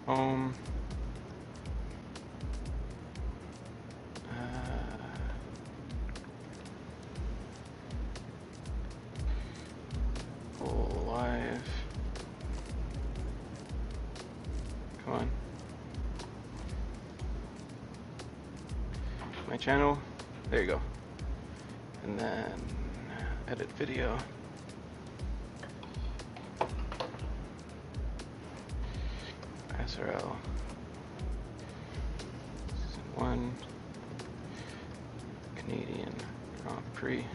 Home. Full live. Come on. My channel. There you go. And then edit video. ISRL. Season 1. Canadian Grand Prix.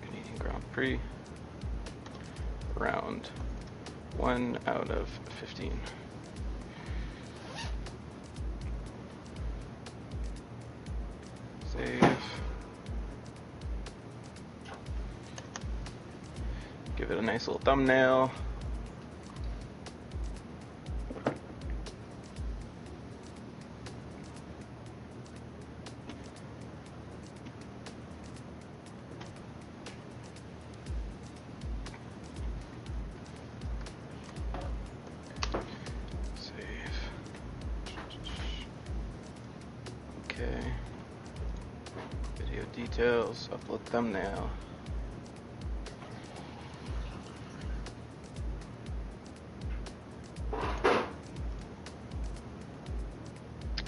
Canadian Grand Prix. Round 1 out of 15. Save. Give it a nice little thumbnail. Okay. Video details, upload thumbnail.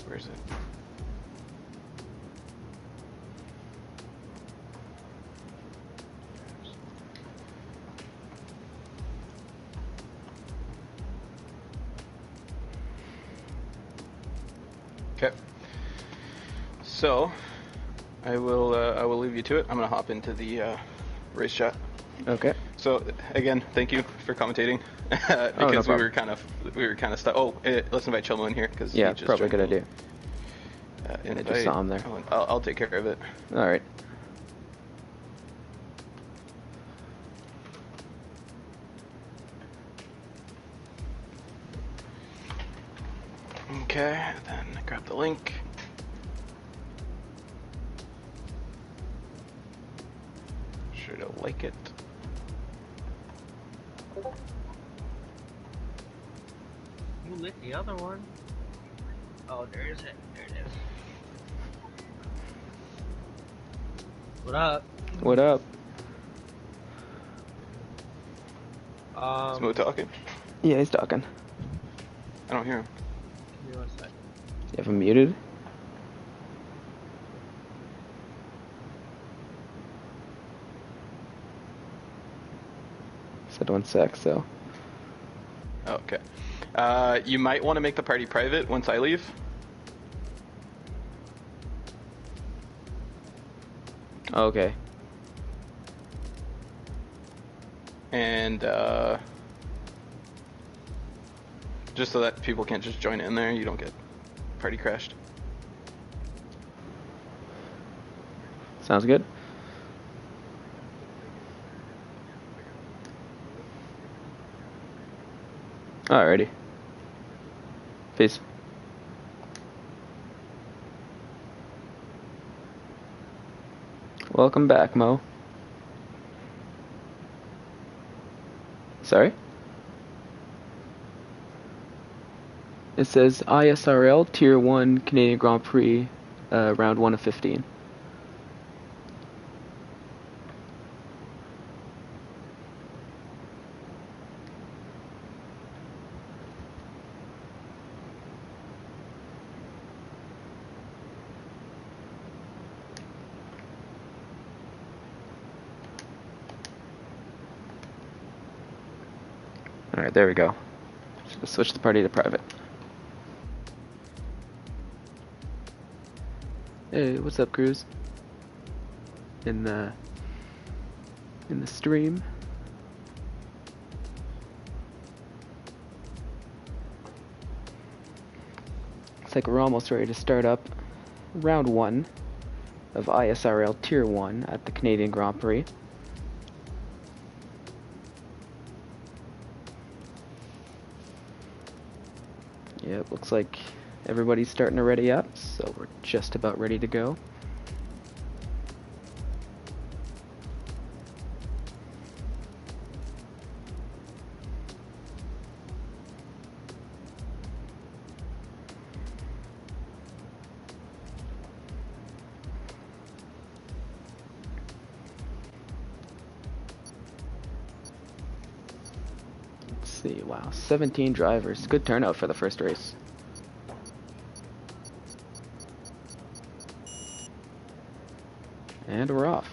Where is it? Okay. So, I will leave you to it. I'm gonna hop into the race chat. Okay. So again, thank you for commentating because no we were kind of stuck. Oh, let's invite Chilmo in here because yeah, probably a good idea. Invite. I just saw him there. I'll take care of it. All right. Okay, then grab the link. Sure to like it. You lit the other one? Oh, there is it. There it is. What up? What up? Smooth talking. Yeah, he's talking. I don't hear him. Give me 1 second. You have him muted? Said 1 sec, so. Okay. You might want to make the party private once I leave. Okay. And just so that people can't just join in there, you don't get party crashed. Sounds good. Alrighty. Peace. Welcome back, Mo. Sorry? It says ISRL Tier 1 Canadian Grand Prix, round 1 of 15. Alright, there we go. Let's switch the party to private. Hey, what's up, Cruz? In the stream. Looks like we're almost ready to start up round 1 of ISRL Tier 1 at the Canadian Grand Prix. Yeah, it looks like everybody's starting to ready up, so we're just about ready to go. see. Wow, 17 drivers. Good turnout for the first race. And we're off.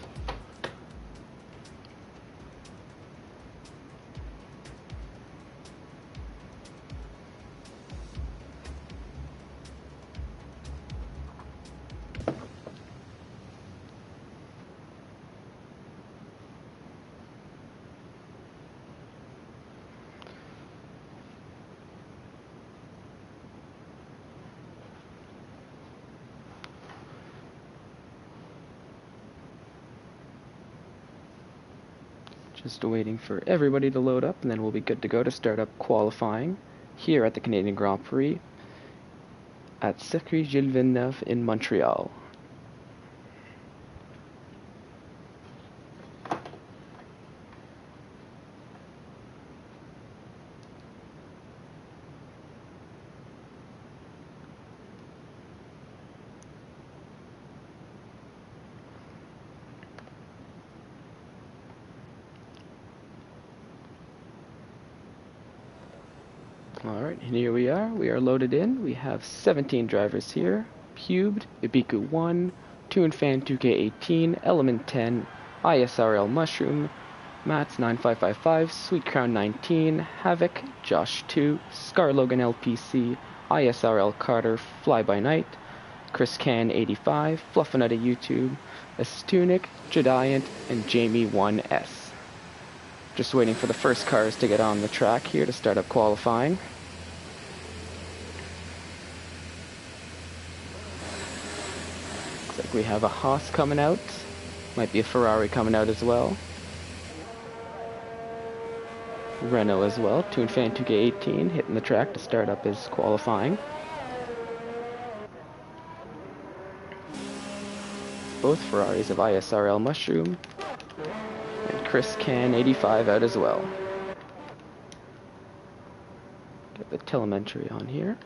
Just waiting for everybody to load up, and then we'll be good to go to start up qualifying here at the Canadian Grand Prix at Circuit Gilles Villeneuve in Montreal. Alright, and here we are. We are loaded in. We have 17 drivers here. Pubed, Ibiku 1, ToonFan 2K18, Element 10, ISRL Mushroom, Mats 9555, Sweet Crown 19, Havoc, Josh 2, Scar Logan LPC, ISRL Carter, Fly By Night, Chris Can 85, Fluffinutta YouTube, Estunic, Jediant, and Jamie 1S. Just waiting for the first cars to get on the track here to start up qualifying. Looks like we have a Haas coming out. Might be a Ferrari coming out as well. Renault as well. ToonFan 2K18 hitting the track to start up his qualifying. Both Ferraris of ISRL Mushroom. And Chris Can 85 out as well. Get the telemetry on here.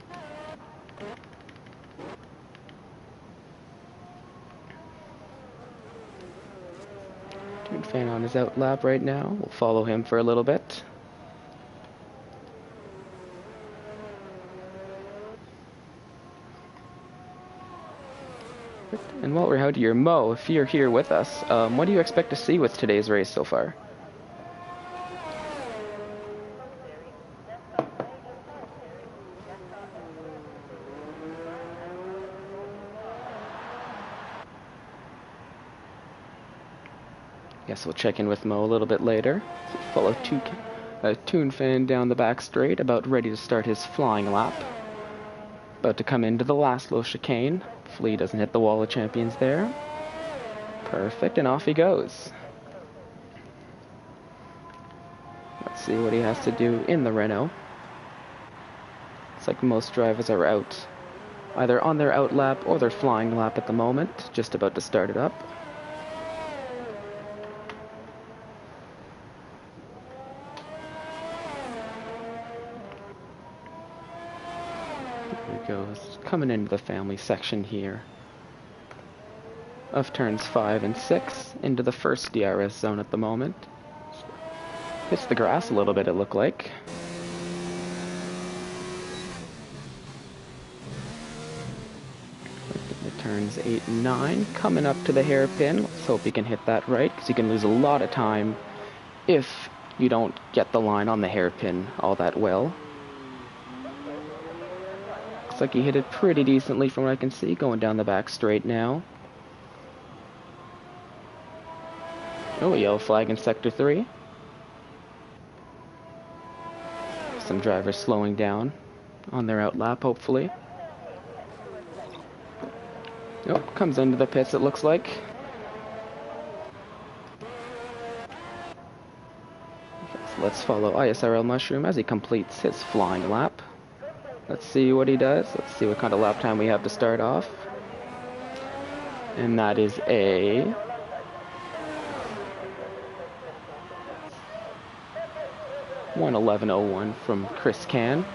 ToonFan on his out lap right now. We'll follow him for a little bit. And while we're out here, Mo, if you're here with us, what do you expect to see with today's race so far? Guess we'll check in with Mo a little bit later. Follow ToonFan down the back straight, about ready to start his flying lap. About to come into the last low chicane. Hopefully he doesn't hit the wall of champions there. Perfect, and off he goes. Let's see what he has to do in the Renault. Looks like most drivers are out, either on their out lap or their flying lap at the moment, just about to start it up. There he goes, coming into the family section here of turns 5 and 6 into the first DRS zone at the moment. Hits the grass a little bit, it looked like. The turns 8 and 9, coming up to the hairpin. Let's hope he can hit that right, because you can lose a lot of time if you don't get the line on the hairpin all that well. Looks like he hit it pretty decently from what I can see, going down the back straight now. Oh, a yellow flag in Sector 3. Some drivers slowing down on their out lap, hopefully. Nope, comes into the pits, it looks like. So let's follow ISRL Mushroom as he completes his flying lap. Let's see what he does. Let's see what kind of lap time we have to start off. And that is a... .1:11:01 from Chris Can.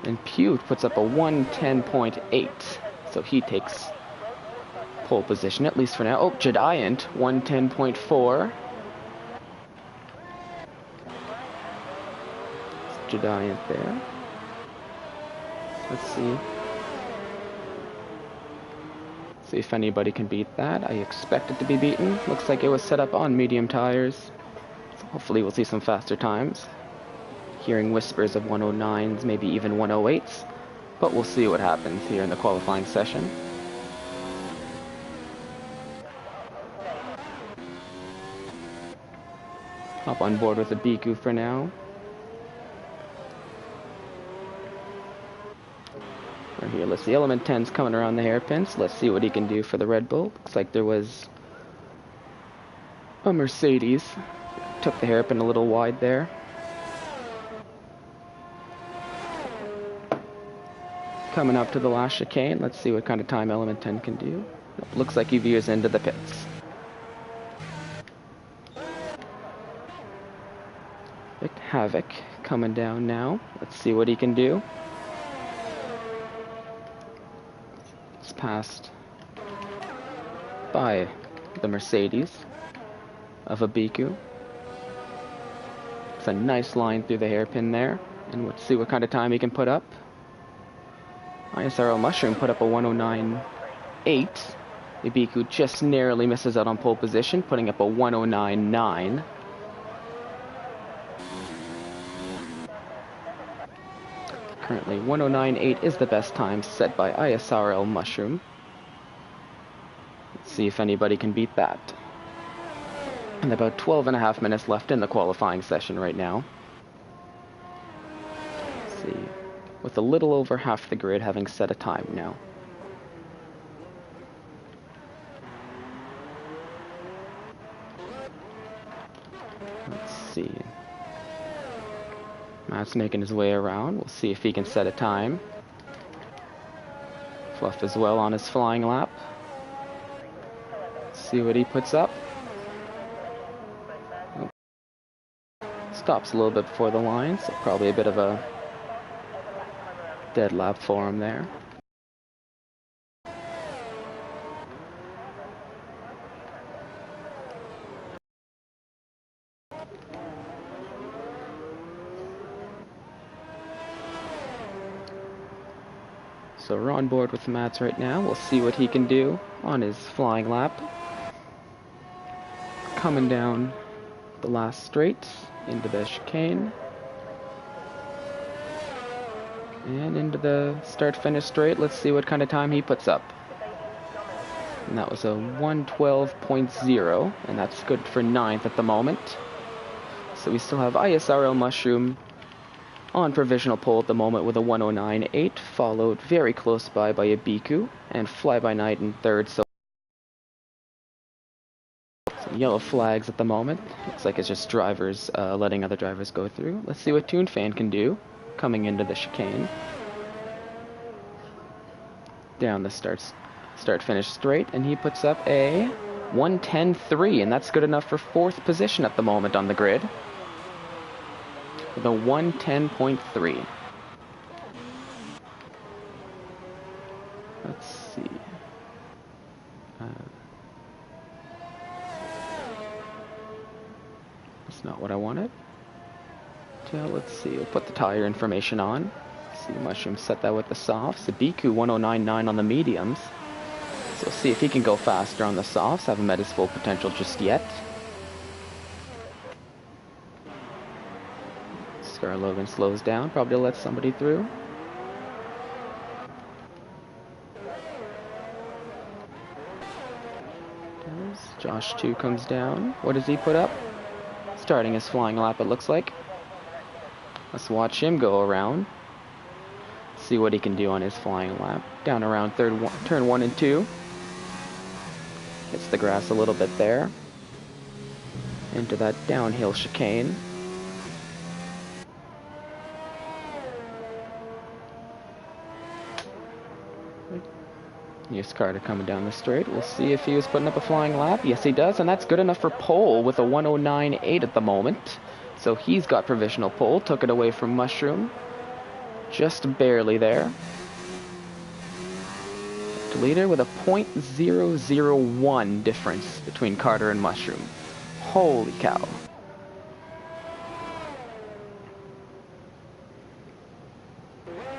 And Pew puts up a 1:10.8. So he takes pole position, at least for now. Oh, Jediant, 110.4. Jediant there. Let's see. See if anybody can beat that. I expect it to be beaten. Looks like it was set up on medium tires. So hopefully we'll see some faster times. Hearing whispers of 109s, maybe even 108s. But we'll see what happens here in the qualifying session. Hop on board with the Biku for now. Right here, let's see. Element 10's coming around the hairpins. Let's see what he can do for the Red Bull. Looks like there was a Mercedes. Took the hairpin a little wide there. Coming up to the last chicane. Let's see what kind of time Element 10 can do. Looks like he veers into the pits. Havoc coming down now. Let's see what he can do. It's passed by the Mercedes of Abiku. It's a nice line through the hairpin there. And let's see what kind of time he can put up. ISRL Mushroom put up a 109.8. Ibiku just narrowly misses out on pole position, putting up a 109.9. Currently, 109.8 is the best time set by ISRL Mushroom. Let's see if anybody can beat that. And about 12.5 minutes left in the qualifying session right now. Let's see. With a little over half the grid having set a time now. Let's see. Matt's making his way around. We'll see if he can set a time. Fluff as well on his flying lap. See what he puts up. Oh. Stops a little bit before the line, so probably a bit of a dead lap for him there. So we're on board with Mats right now. We'll see what he can do on his flying lap. Coming down the last straight into the chicane. And into the start-finish straight. Let's see what kind of time he puts up. And that was a 112.0, and that's good for 9th at the moment. So we still have ISRL Mushroom on provisional pole at the moment with a 109.8, followed very close by Abiku, and Fly By Night in 3rd. So some yellow flags at the moment. Looks like it's just drivers letting other drivers go through. Let's see what Toon Fan can do. Coming into the chicane. Down the start-finish straight, and he puts up a 110.3, and that's good enough for 4th position at the moment on the grid. With a 110.3. Let's see. That's not what I wanted. Let's see, we'll put the tire information on. See, Mushroom set that with the softs. Ibiku 109.9 on the mediums. So we'll see if he can go faster on the softs. Haven't met his full potential just yet. Scar Logan slows down, probably to let somebody through. Josh 2 comes down. What does he put up? Starting his flying lap, it looks like. Let's watch him go around. See what he can do on his flying lap. Down around turn 1 and 2. Hits the grass a little bit there. Into that downhill chicane. Here's Carter coming down the straight. We'll see if he was putting up a flying lap. Yes, he does, and that's good enough for pole with a 109.8 at the moment. So he's got provisional pole. Took it away from Mushroom. Just barely there. to leader with a .001 difference between Carter and Mushroom. Holy cow.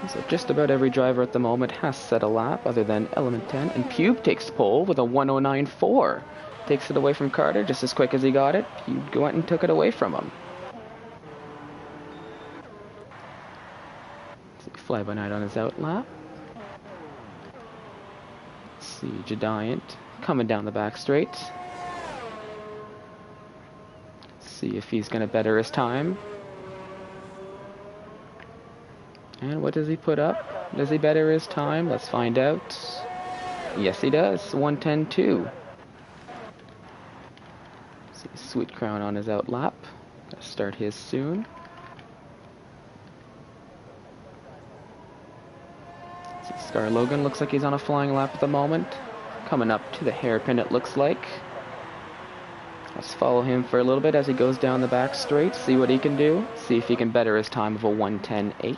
So just about every driver at the moment has set a lap other than Element 10, and Pube takes pole with a 109.4. Takes it away from Carter just as quick as he got it. Pube went and took it away from him. Fly by Night on his out lap. Let's see, Giant coming down the back straight. See if he's going to better his time. And what does he put up? Does he better his time? Let's find out. Yes, he does. 110.2. See, Sweet Crown on his out lap. Gotta start his soon. See, Scar Logan looks like he's on a flying lap at the moment. Coming up to the hairpin, it looks like. Let's follow him for a little bit as he goes down the back straight. See what he can do. See if he can better his time of a 110.8.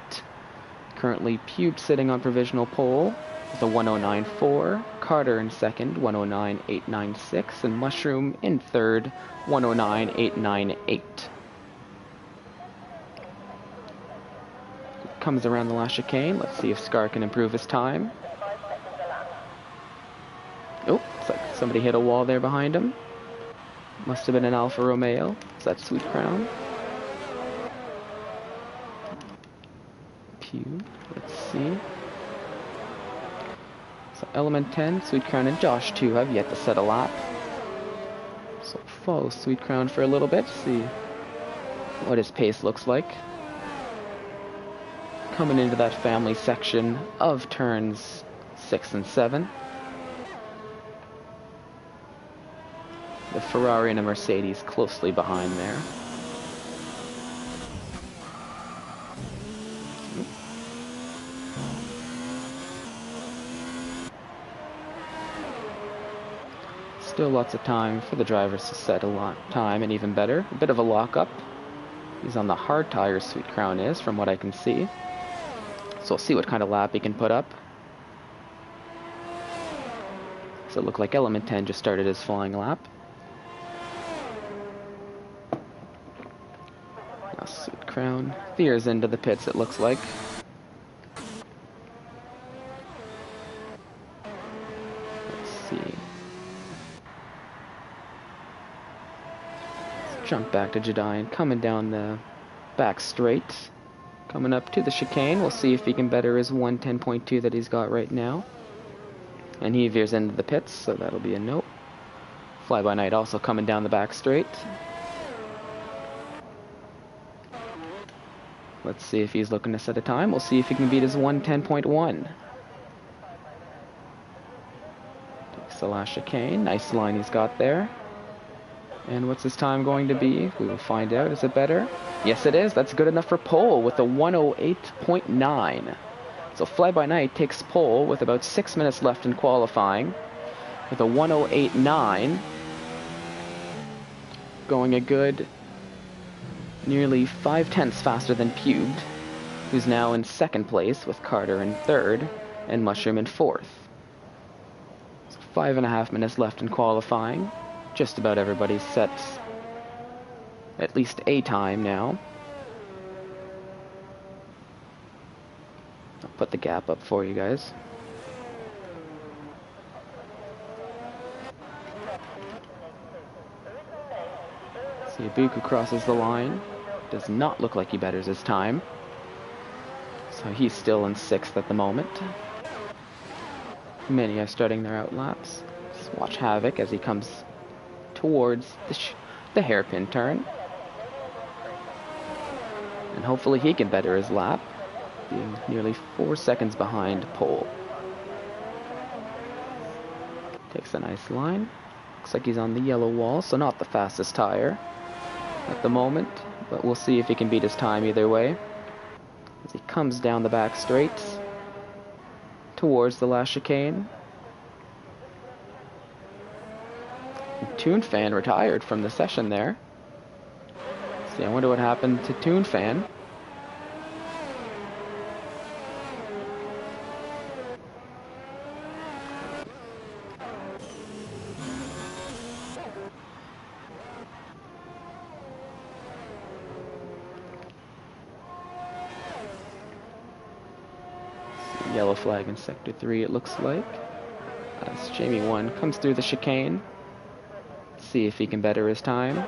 Currently, Pube sitting on provisional pole with a 109.4. Carter in second, 109.896. And Mushroom in third, 109.898. Comes around the last chicane. Let's see if Scar can improve his time. Oh, looks like somebody hit a wall there behind him. Must have been an Alfa Romeo. Is that Sweet Crown? Let's see. So Element 10, Sweet Crown, and Josh 2 have yet to set a lap. So follow Sweet Crown for a little bit, see what his pace looks like. Coming into that family section of turns 6 and 7. The Ferrari and a Mercedes closely behind there. Still lots of time for the drivers to set a time, and even better, a bit of a lockup. He's on the hard tires, Sweet Crown is, from what I can see. So we'll see what kind of lap he can put up. So it looked like Element 10 just started his flying lap. Now Sweet Crown veers into the pits, it looks like. Let's see. Jump back to Jedian, coming down the back straight. Coming up to the chicane, we'll see if he can better his 110.2 that he's got right now. And he veers into the pits, so that'll be a note. Fly by Night also coming down the back straight. Let's see if he's looking to set a time. We'll see if he can beat his 110.1. Takes the last chicane. Nice line he's got there. And what's his time going to be? We will find out. Is it better? Yes, it is. That's good enough for pole with a 108.9. So Fly by Night takes pole with about 6 minutes left in qualifying with a 108.9. Going a good nearly 5/10 faster than Pubed, who's now in second place with Carter in third and Mushroom in fourth. So 5.5 minutes left in qualifying. Just about everybody's set at least a time now. I'll put the gap up for you guys. See, Ibuku crosses the line. Does not look like he betters his time. So he's still in sixth at the moment. Many are starting their out laps. Let's watch Havoc as he comes towards the hairpin turn. And hopefully he can better his lap, being nearly 4 seconds behind pole. Takes a nice line. Looks like he's on the yellow wall, so not the fastest tire at the moment, but we'll see if he can beat his time either way. As he comes down the back straight towards the last chicane. Toon Fan retired from the session there. See, I wonder what happened to Toon Fan. Yellow flag in Sector 3, it looks like. As Jamie 1 comes through the chicane. See if he can better his time.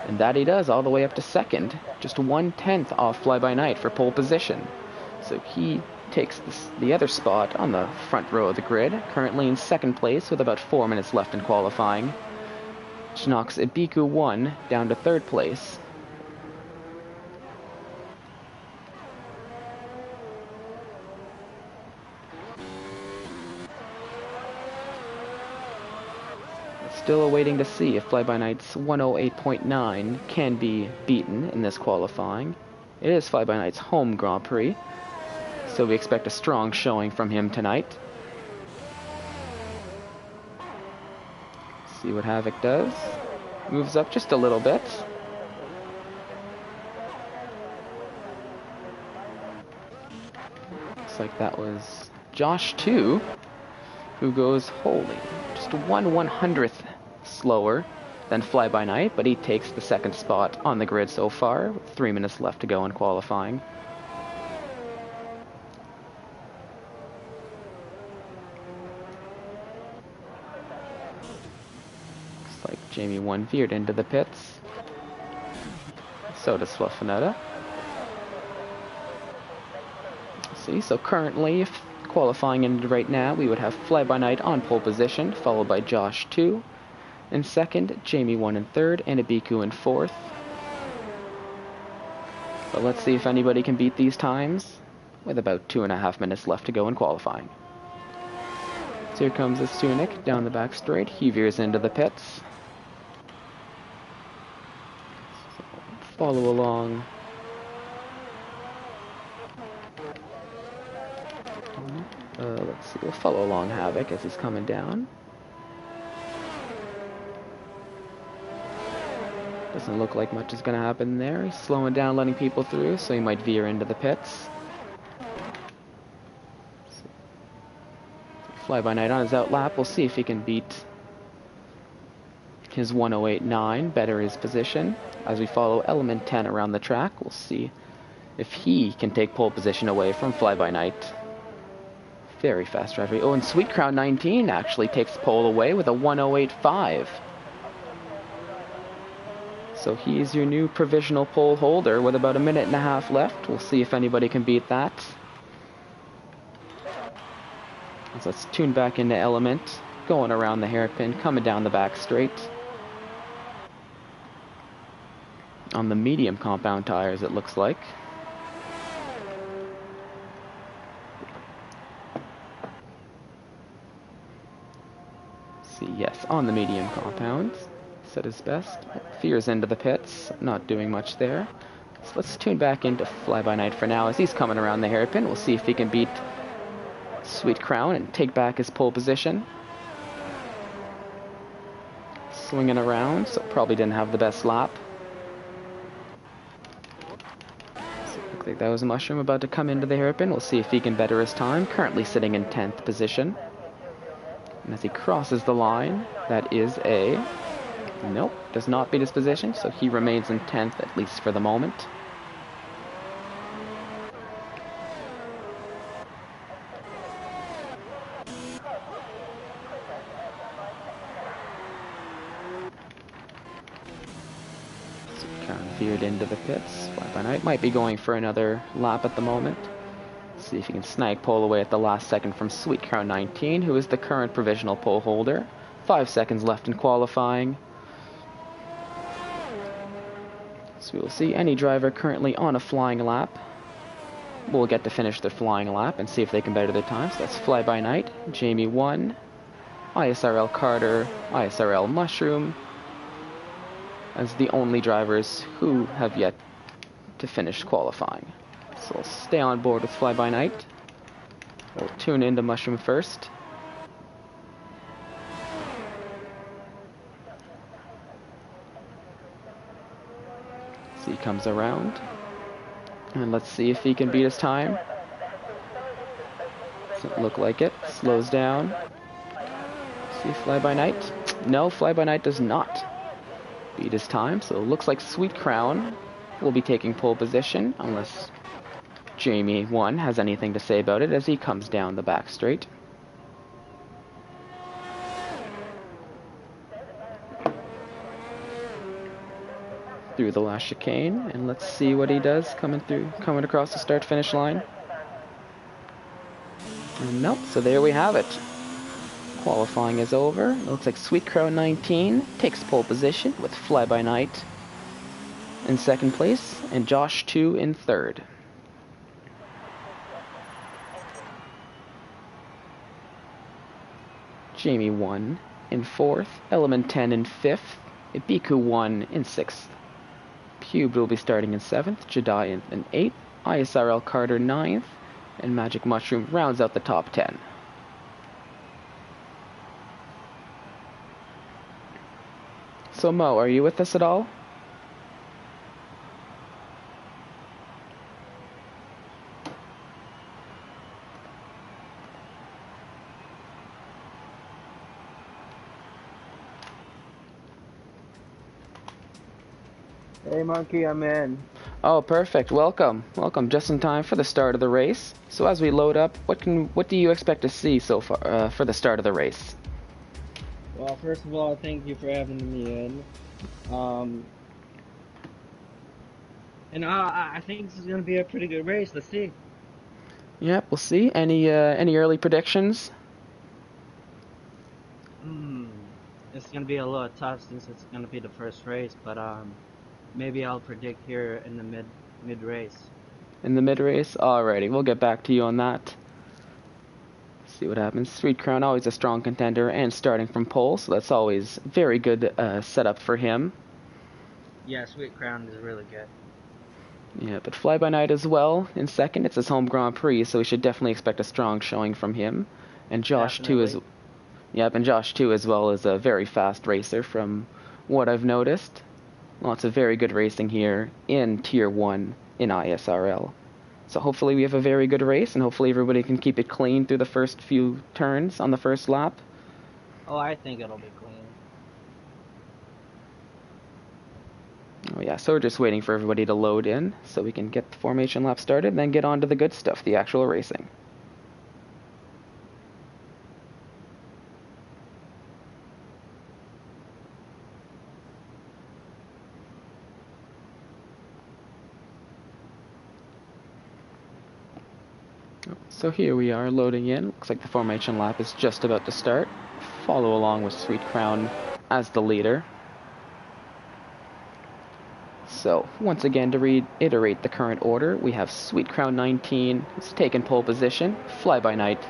And that he does, all the way up to second. Just 1/10 off Fly By Night for pole position. So he takes the other spot on the front row of the grid, currently in second place with about 4 minutes left in qualifying. Which knocks Ibiku 1 down to third place. Still awaiting to see if Fly By Night's 108.9 can be beaten in this qualifying. It is Fly By Night's home Grand Prix, so we expect a strong showing from him tonight. See what Havoc does. Moves up just a little bit. Looks like that was Josh 2, who goes, holy, just 1/100th slower than Fly By Night, but he takes the second spot on the grid so far, with 3 minutes left to go in qualifying. Looks like Jamie 1 veered into the pits. So does Fluffinetta. See, so currently, if qualifying ended right now, we would have Fly By Night on pole position, followed by Josh 2 in second, Jamie 1 in third, and Ibiku in fourth. But let's see if anybody can beat these times, with about 2.5 minutes left to go in qualifying. So here comes the Sunik down the back straight. He veers into the pits. So follow along. Let's see, we'll follow along Havoc as he's coming down. Doesn't look like much is going to happen there. He's slowing down, letting people through, so he might veer into the pits. Fly By Night on his outlap. We'll see if he can beat his 108.9, better his position. As we follow Element 10 around the track, we'll see if he can take pole position away from Fly By Night. Very fast driver. Oh, and Sweet Crown 19 actually takes pole away with a 108.5. So he's your new provisional pole holder with about 1.5 minutes left. We'll see if anybody can beat that. So let's tune back into Element. Going around the hairpin, coming down the back straight. On the medium compound tires, it looks like. See, yes, on the medium compounds. At his best. Veers into the pits, not doing much there. So let's tune back into Fly By Night for now as he's coming around the hairpin. We'll see if he can beat Sweet Crown and take back his pole position. Swinging around, so probably didn't have the best lap. So looks like that was a Mushroom about to come into the hairpin. We'll see if he can better his time. Currently sitting in 10th position. And as he crosses the line, that is a... Nope, does not beat his position, so he remains in 10th, at least for the moment. So kind of veered into the pits. Fly By Night might be going for another lap at the moment. See if he can snag pole away at the last second from Sweet Crown 19, who is the current provisional pole holder. 5 seconds left in qualifying. So we'll see any driver currently on a flying lap will get to finish their flying lap and see if they can better their time. So that's Fly By Night, Jamie 1, ISRL Carter, ISRL Mushroom, as the only drivers who have yet to finish qualifying. So we'll stay on board with Fly By Night. We'll tune into Mushroom first. So he comes around, and let's see if he can beat his time. Doesn't look like it. Slows down. See Fly By Night. No, Fly By Night does not beat his time, so it looks like Sweet Crown will be taking pole position, unless Jamie 1 has anything to say about it as he comes down the back straight. Through the last chicane, and let's see what he does coming across the start-finish line. And nope, so there we have it. Qualifying is over. It looks like Sweet Crown 19 takes pole position with Fly By Night in second place and Josh 2 in third. Jamie 1 in fourth, Element 10 in fifth, Ibiku 1 in sixth. Pube will be starting in 7th, Jedi in 8th, ISRL Carter 9th, and Magic Mushroom rounds out the top 10. So Mo, are you with us at all? Hey Monkey, I'm in. Oh, perfect. Welcome. Welcome. Just in time for the start of the race. So as we load up, what do you expect to see so far for the start of the race? Well, first of all, thank you for having me in. And I think this is going to be a pretty good race. Let's see. Yep, we'll see. Any early predictions? It's going to be a little tough since it's going to be the first race, but maybe I'll predict here in the mid race. In the mid race? Alrighty, we'll get back to you on that. See what happens. Sweet Crown, always a strong contender and starting from pole, so that's always very good setup for him. Yeah, Sweet Crown is really good. Yeah, but Fly By Night as well in second. It's his home Grand Prix, so we should definitely expect a strong showing from him. And Josh too is, yep, and Josh too as well is a very fast racer from what I've noticed. Lots of very good racing here in Tier 1 in ISRL. So hopefully we have a very good race, and hopefully everybody can keep it clean through the first few turns on the first lap. Oh, I think it'll be clean. Oh yeah, so we're just waiting for everybody to load in so we can get the formation lap started and then get on to the good stuff, the actual racing. So here we are loading in. Looks like the formation lap is just about to start. Follow along with Sweet Crown as the leader. So, once again, to reiterate the current order, we have Sweet Crown 19 who's taken pole position, Fly By Night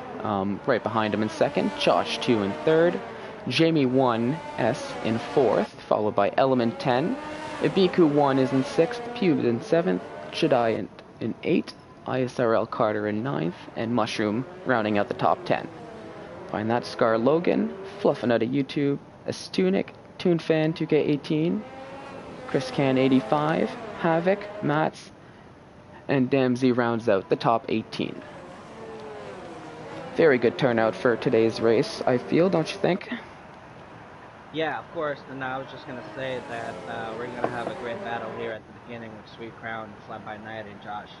right behind him in second, Josh 2 in third, Jamie 1S in fourth, followed by Element 10, Ibiku 1 is in sixth, Pube in seventh, Jedi in eighth, ISRL Carter in ninth, and Mushroom rounding out the top 10. Find that Scar Logan, Fluffin' Out of YouTube, Astunic, ToonFan 2K18, Chris Can 85, Havoc, Mats, and Damsey rounds out the top 18. Very good turnout for today's race, I feel, don't you think? Yeah, of course. And I was just gonna say that we're gonna have a great battle here at the beginning with Sweet Crown, Fly By Night, and Josh.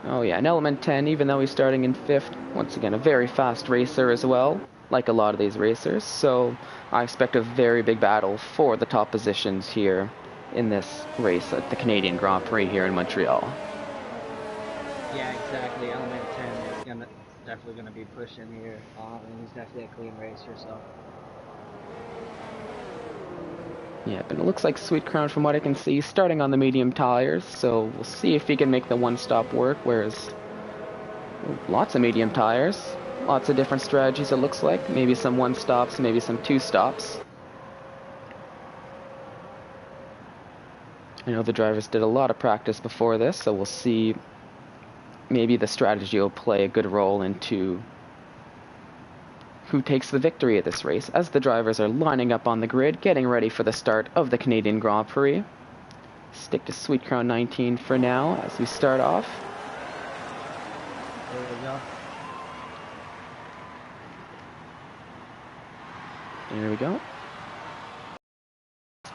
Oh yeah, and Element 10, even though he's starting in 5th, once again a very fast racer as well, like a lot of these racers, so I expect a very big battle for the top positions here in this race at the Canadian Grand Prix here in Montreal. Yeah, exactly. Element 10 is definitely gonna be pushing here, and he's definitely a clean racer, so. Yeah, but it looks like Sweet Crown, from what I can see, starting on the medium tires, so we'll see if he can make the one-stop work, whereas lots of medium tires, lots of different strategies it looks like, maybe some one-stops, maybe some two-stops. I know the drivers did a lot of practice before this, so we'll see maybe the strategy will play a good role into who takes the victory at this race, as the drivers are lining up on the grid, getting ready for the start of the Canadian Grand Prix. Stick to Sweet Crown 19 for now, as we start off. There we go.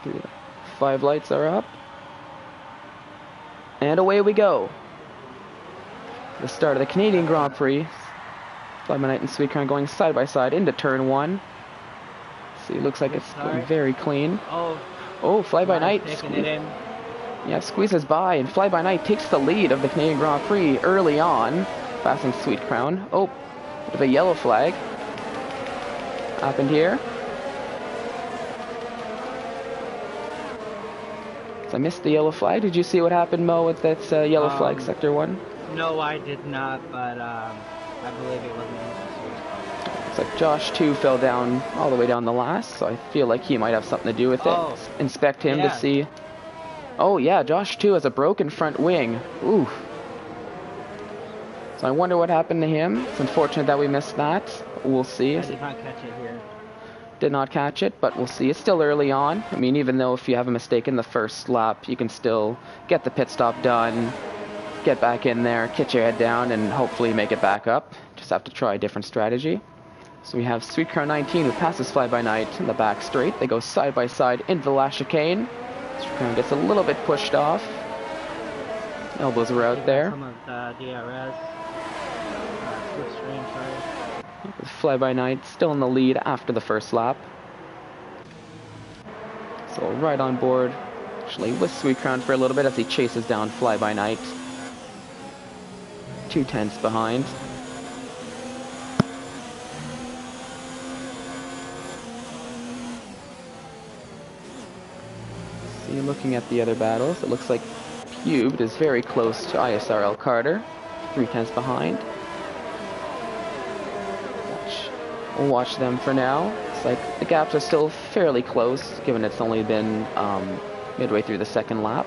There we go. 5 lights are up. And away we go. The start of the Canadian Grand Prix. Fly by Night and Sweet Crown going side by side into turn 1. See, looks like it's going very clean. Oh, Fly by Night. Taking it in. Yeah, squeezes by, and Fly by Night takes the lead of the Canadian Grand Prix early on, passing Sweet Crown. Oh, bit of a yellow flag happened here. So I missed the yellow flag. Did you see what happened, Mo, with that yellow flag, Sector 1? No, I did not, but I believe it wasn't It's like Josh 2 fell down all the way down the last, so I feel like he might have something to do with it. Inspect him to see. Oh yeah, Josh 2 has a broken front wing. Ooh. So I wonder what happened to him. It's unfortunate that we missed that. We'll see. I did not catch it here. Did not catch it, but we'll see. It's still early on. I mean, even though if you have a mistake in the first lap, you can still get the pit stop done, get back in there, get your head down, and hopefully make it back up. Just have to try a different strategy. So we have Sweet Crown 19 who passes Fly by Night in the back straight. They go side by side into the last chicane. Sweet Crown gets a little bit pushed off. Elbows are out there. Some of the DRS. Slipstream, sorry. Fly by Night still in the lead after the first lap. So right on board, actually with Sweet Crown for a little bit as he chases down Fly by Night. 2 tenths behind. See, looking at the other battles, it looks like Pubed is very close to ISRL Carter, 3 tenths behind. We'll watch them for now. It's like the gaps are still fairly close, given it's only been midway through the second lap.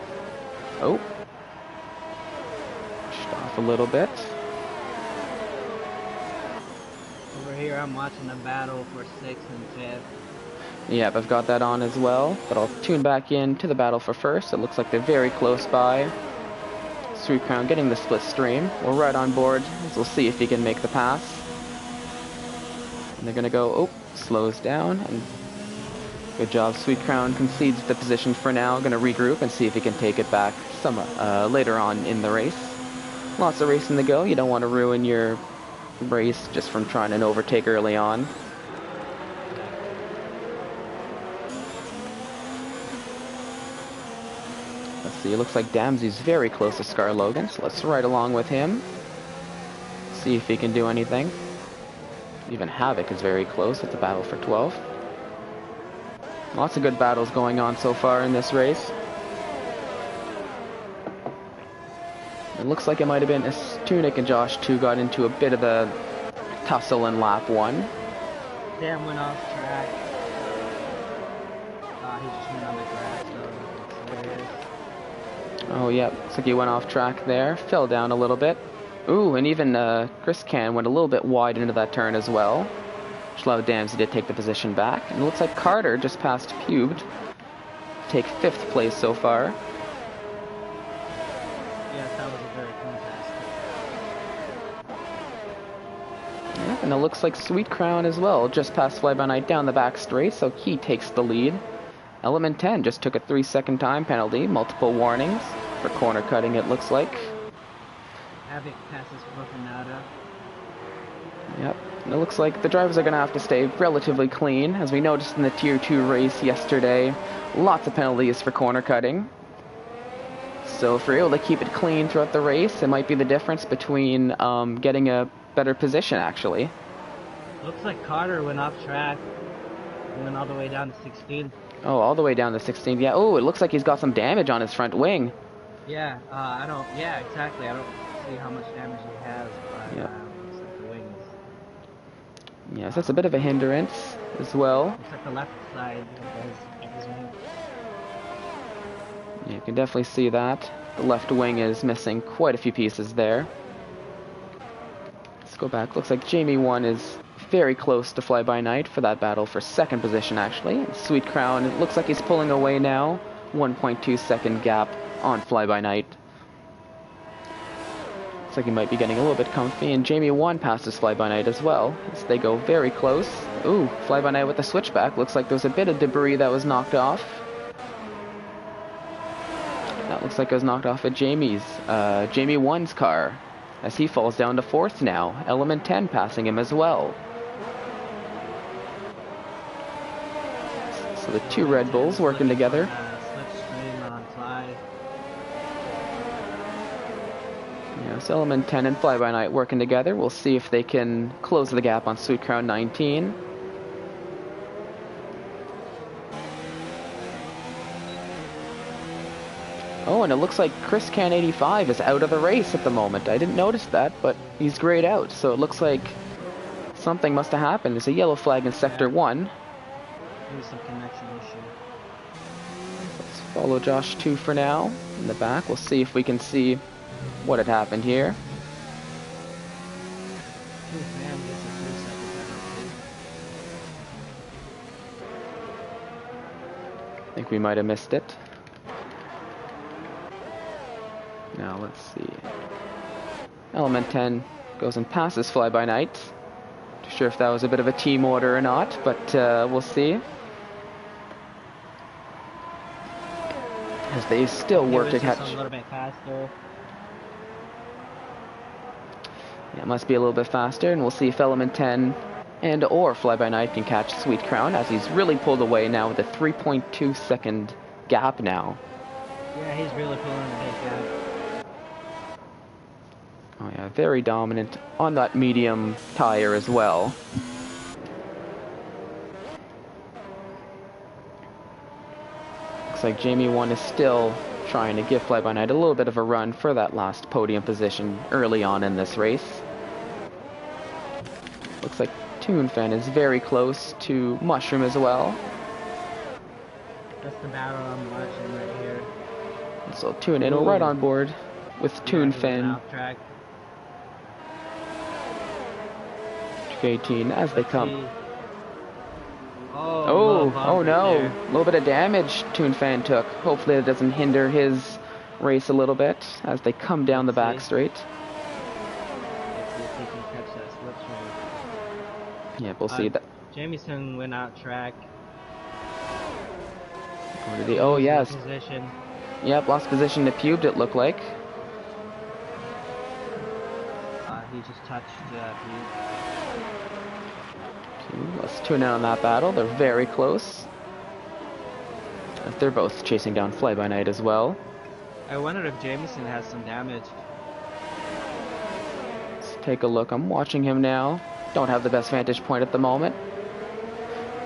Oh. Pushed off a little bit. Over here, I'm watching the battle for 6th and 5th. Yep, I've got that on as well, but I'll tune back in to the battle for first. It looks like they're very close by. Sweet Crown getting the split stream. We're right on board, so we'll see if he can make the pass. And they're gonna go, oh, slows down, and good job. Sweet Crown concedes the position for now. Gonna regroup and see if he can take it back some later on in the race. Lots of racing to go. You don't want to ruin your race just from trying an overtake early on. Let's see, it looks like Damsey's very close to Scar Logan, so let's ride along with him. See if he can do anything. Even Havoc is very close with the battle for 12. Lots of good battles going on so far in this race. It looks like it might have been Tunic and Josh 2 got into a bit of a tussle in lap 1. Damn, went off track. He just went on the grass, so there it is. Oh, yeah, looks like he went off track there. Fell down a little bit. Ooh, and even Chris Can went a little bit wide into that turn as well, which allowed Damsey to take the position back. And it looks like Carter just passed Pubed, take 5th place so far. Yes, that was a very contest. Yeah, and it looks like Sweet Crown as well, just passed Fly by Night down the back straight, so he takes the lead. Element 10 just took a 3-second time penalty, multiple warnings for corner cutting it looks like. Havoc passes Brokenada. Yep, and it looks like the drivers are going to have to stay relatively clean. As we noticed in the Tier 2 race yesterday, lots of penalties for corner cutting. So if you're able to keep it clean throughout the race, it might be the difference between getting a better position, actually. Looks like Carter went off track. He went all the way down to 16. Oh, all the way down to 16. Yeah, oh, it looks like he's got some damage on his front wing. Yeah, yeah, exactly. I don't see how much damage he has, but yep. Looks like the wings. Yes, that's a bit of a hindrance as well. Looks like the left side of his wing. Yeah, you can definitely see that. The left wing is missing quite a few pieces there. Let's go back. Looks like Jamie 1 is very close to Fly by Night for that battle for 2nd position, actually. And Sweet Crown, it looks like he's pulling away now. 1.2 second gap on Fly by Night. Looks like he might be getting a little bit comfy, and Jamie 1 passes Fly by Night as well, as they go very close. Ooh, Fly by Night with the switchback. Looks like there's a bit of debris that was knocked off. That looks Looks like it was knocked off of Jamie 1's car as he falls down to 4th now. Element 10 passing him as well. So the two Red Bulls working together. Slipstream on fly. Yes, Element 10 and Fly By Night working together. We'll see if they can close the gap on Sweet Crown 19. Oh, and it looks like Chris Can 85 is out of the race at the moment. I didn't notice that, but he's grayed out. So it looks like something must have happened. There's a yellow flag in Sector 1. Maybe some connection issue. Let's follow Josh 2 for now. In the back, we'll see if we can see what had happened here. I think we might have missed it. Now let's see. Element 10 goes and passes Fly By Night. Not sure if that was a bit of a team order or not, but we'll see. As they still work to catch. A little bit faster. Yeah, it must be a little bit faster, and we'll see if Element 10 and or Fly By Night can catch Sweet Crown, as he's really pulled away now with a 3.2 second gap now. Yeah, he's really pulling a big gap. Oh yeah, very dominant on that medium tire as well. Looks like Jamie 1 is still trying to give Fly By Night a little bit of a run for that last podium position early on in this race. Looks like Toon Fan is very close to Mushroom as well. That's the battle I'm watching right here. So Toon In right on board with Toon Fan. 18 as they come. Oh no. A little bit of damage Toon Fan took. Hopefully it doesn't hinder his race a little bit as they come down the back straight. Yeah, we'll see that. Jamieson went out track. Or did he? Oh yes. Position. Yep, lost position to Pubed it looked like. He just touched Pubed. Let's tune in on that battle. They're very close. They're both chasing down Fly By Night as well. I wondered if Jamieson has some damage. Let's take a look. I'm watching him now. Don't have the best vantage point at the moment.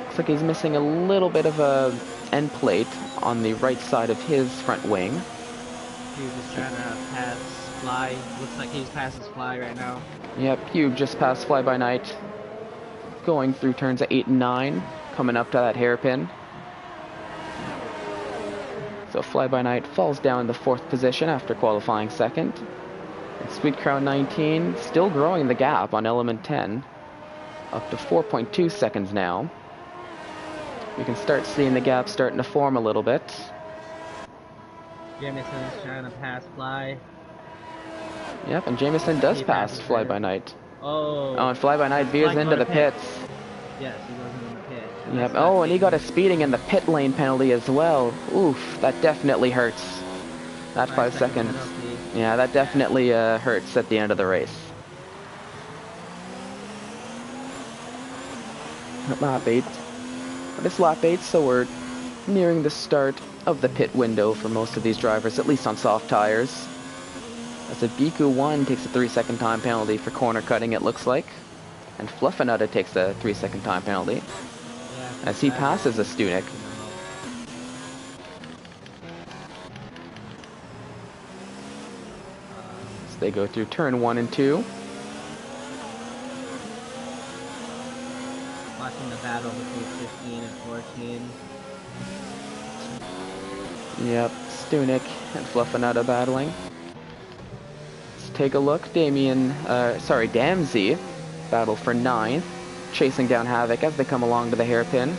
Looks like he's missing a little bit of a end plate on the right side of his front wing. He was just trying to pass Fly. Looks like he's passes Fly right now. Yep, Hugh just passed Fly By Night. Going through turns 8 and 9, coming up to that hairpin. So Fly By Night falls down in the 4th position after qualifying 2nd. And Sweet Crown 19 still growing the gap on Element 10, up to 4.2 seconds now. We can start seeing the gap starting to form a little bit. Jameson's trying to pass Fly. Yep, and Jameson does pass Fly By Night. Oh, and Fly By Night veers into the pits. Yes, he goes into the pit. Yep. Oh, and he got a speeding in the pit lane penalty as well. Oof, that definitely hurts. That 5 seconds. Yeah, that definitely hurts at the end of the race. Lap 8. But it's lap 8, so we're nearing the start of the pit window for most of these drivers, at least on soft tires. As a Biku 1 takes a 3-second time penalty for corner cutting, it looks like. And Fluffinutta takes a 3-second time penalty. As he passes a Stunik. So they go through turn 1 and 2. Watching the battle between 15 and 14. Yep, Stunik and Fluffinutta battling. Take a look. Damsey battle for 9th, chasing down Havoc as they come along to the hairpin.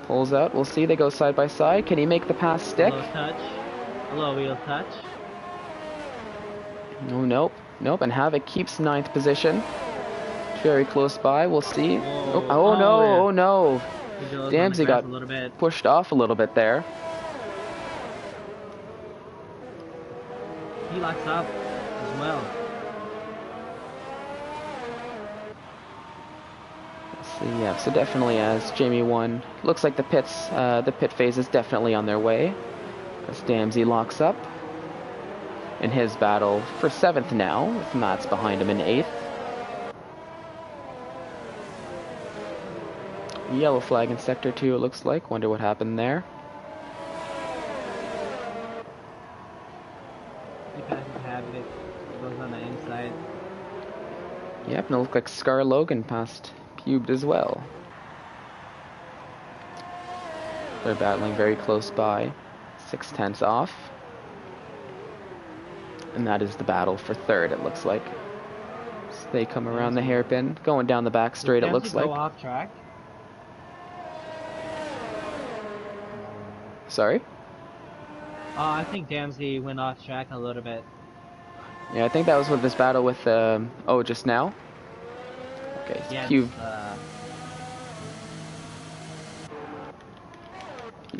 Pulls out. We'll see. They go side by side. Can he make the pass stick? Low touch. Low wheel touch. Oh, nope. Nope. And Havoc keeps 9th position. Very close by. We'll see. Oh no. Oh no. Damsey got pushed off a little bit there. He locks up as well. Let's see, yeah, so definitely as Jamie won. Looks like the pit phase is definitely on their way. As Damsey locks up in his battle for 7th now, with Matt's behind him in 8th. Yellow flag in Sector 2, it looks like. Wonder what happened there. He passes Havoc, goes on the inside. Yep, and it looks like Scar Logan passed Pubed as well. They're battling very close by. 6/10 off. And that is the battle for 3rd, it looks like. So they come around the hairpin, going down the back straight, it looks like. Go off track. Sorry? I think Damsey went off track a little bit. Yeah, I think that was with this battle with, just now? Okay, Yeah, Cube.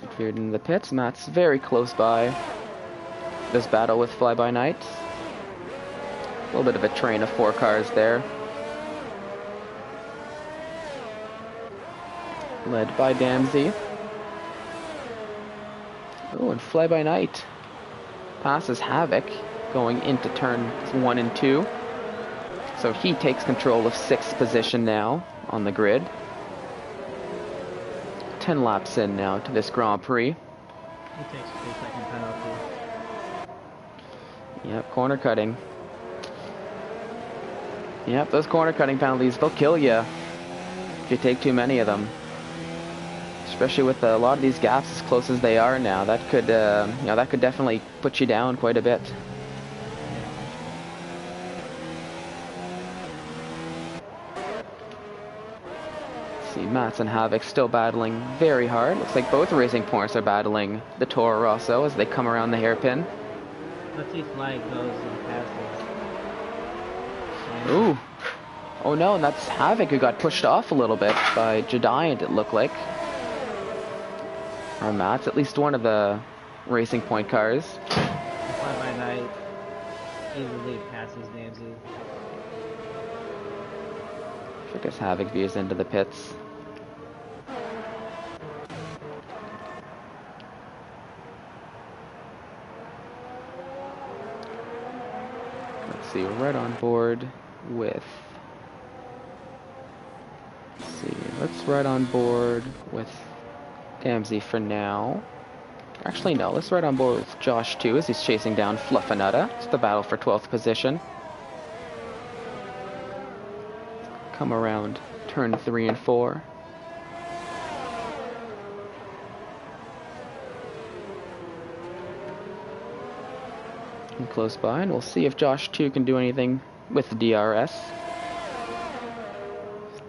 Appeared in the pits. Matt's very close by this battle with Fly-By-Night. A little bit of a train of 4 cars there. Led by Damsey. Oh, and Fly-By-Night passes Havoc going into turns 1 and 2. So he takes control of 6th position now on the grid. 10 laps in now to this Grand Prix. He takes a 2-second penalty. Yep, corner cutting. Yep, those corner cutting penalties, they'll kill you if you take too many of them. Especially with a lot of these gaps as close as they are now, that could definitely put you down quite a bit. See, Mats and Havoc still battling very hard. Looks like both Racing Points are battling the Toro Rosso as they come around the hairpin. Let's see Flag goes and passes. Ooh. Oh no, and that's Havoc who got pushed off a little bit by Jediant, it looked like. Or Mats, at least one of the Racing Point cars. Fly-By-Night easily passes Damsey. I guess Havoc veers into the pits. Let's see, we're right on board with... let's right on board with Damsey for now. Actually, no, let's right on board with Josh too as he's chasing down Fluffinutta. It's the battle for 12th position. Come around turn 3 and 4. And close by, and we'll see if Josh 2 can do anything with the DRS.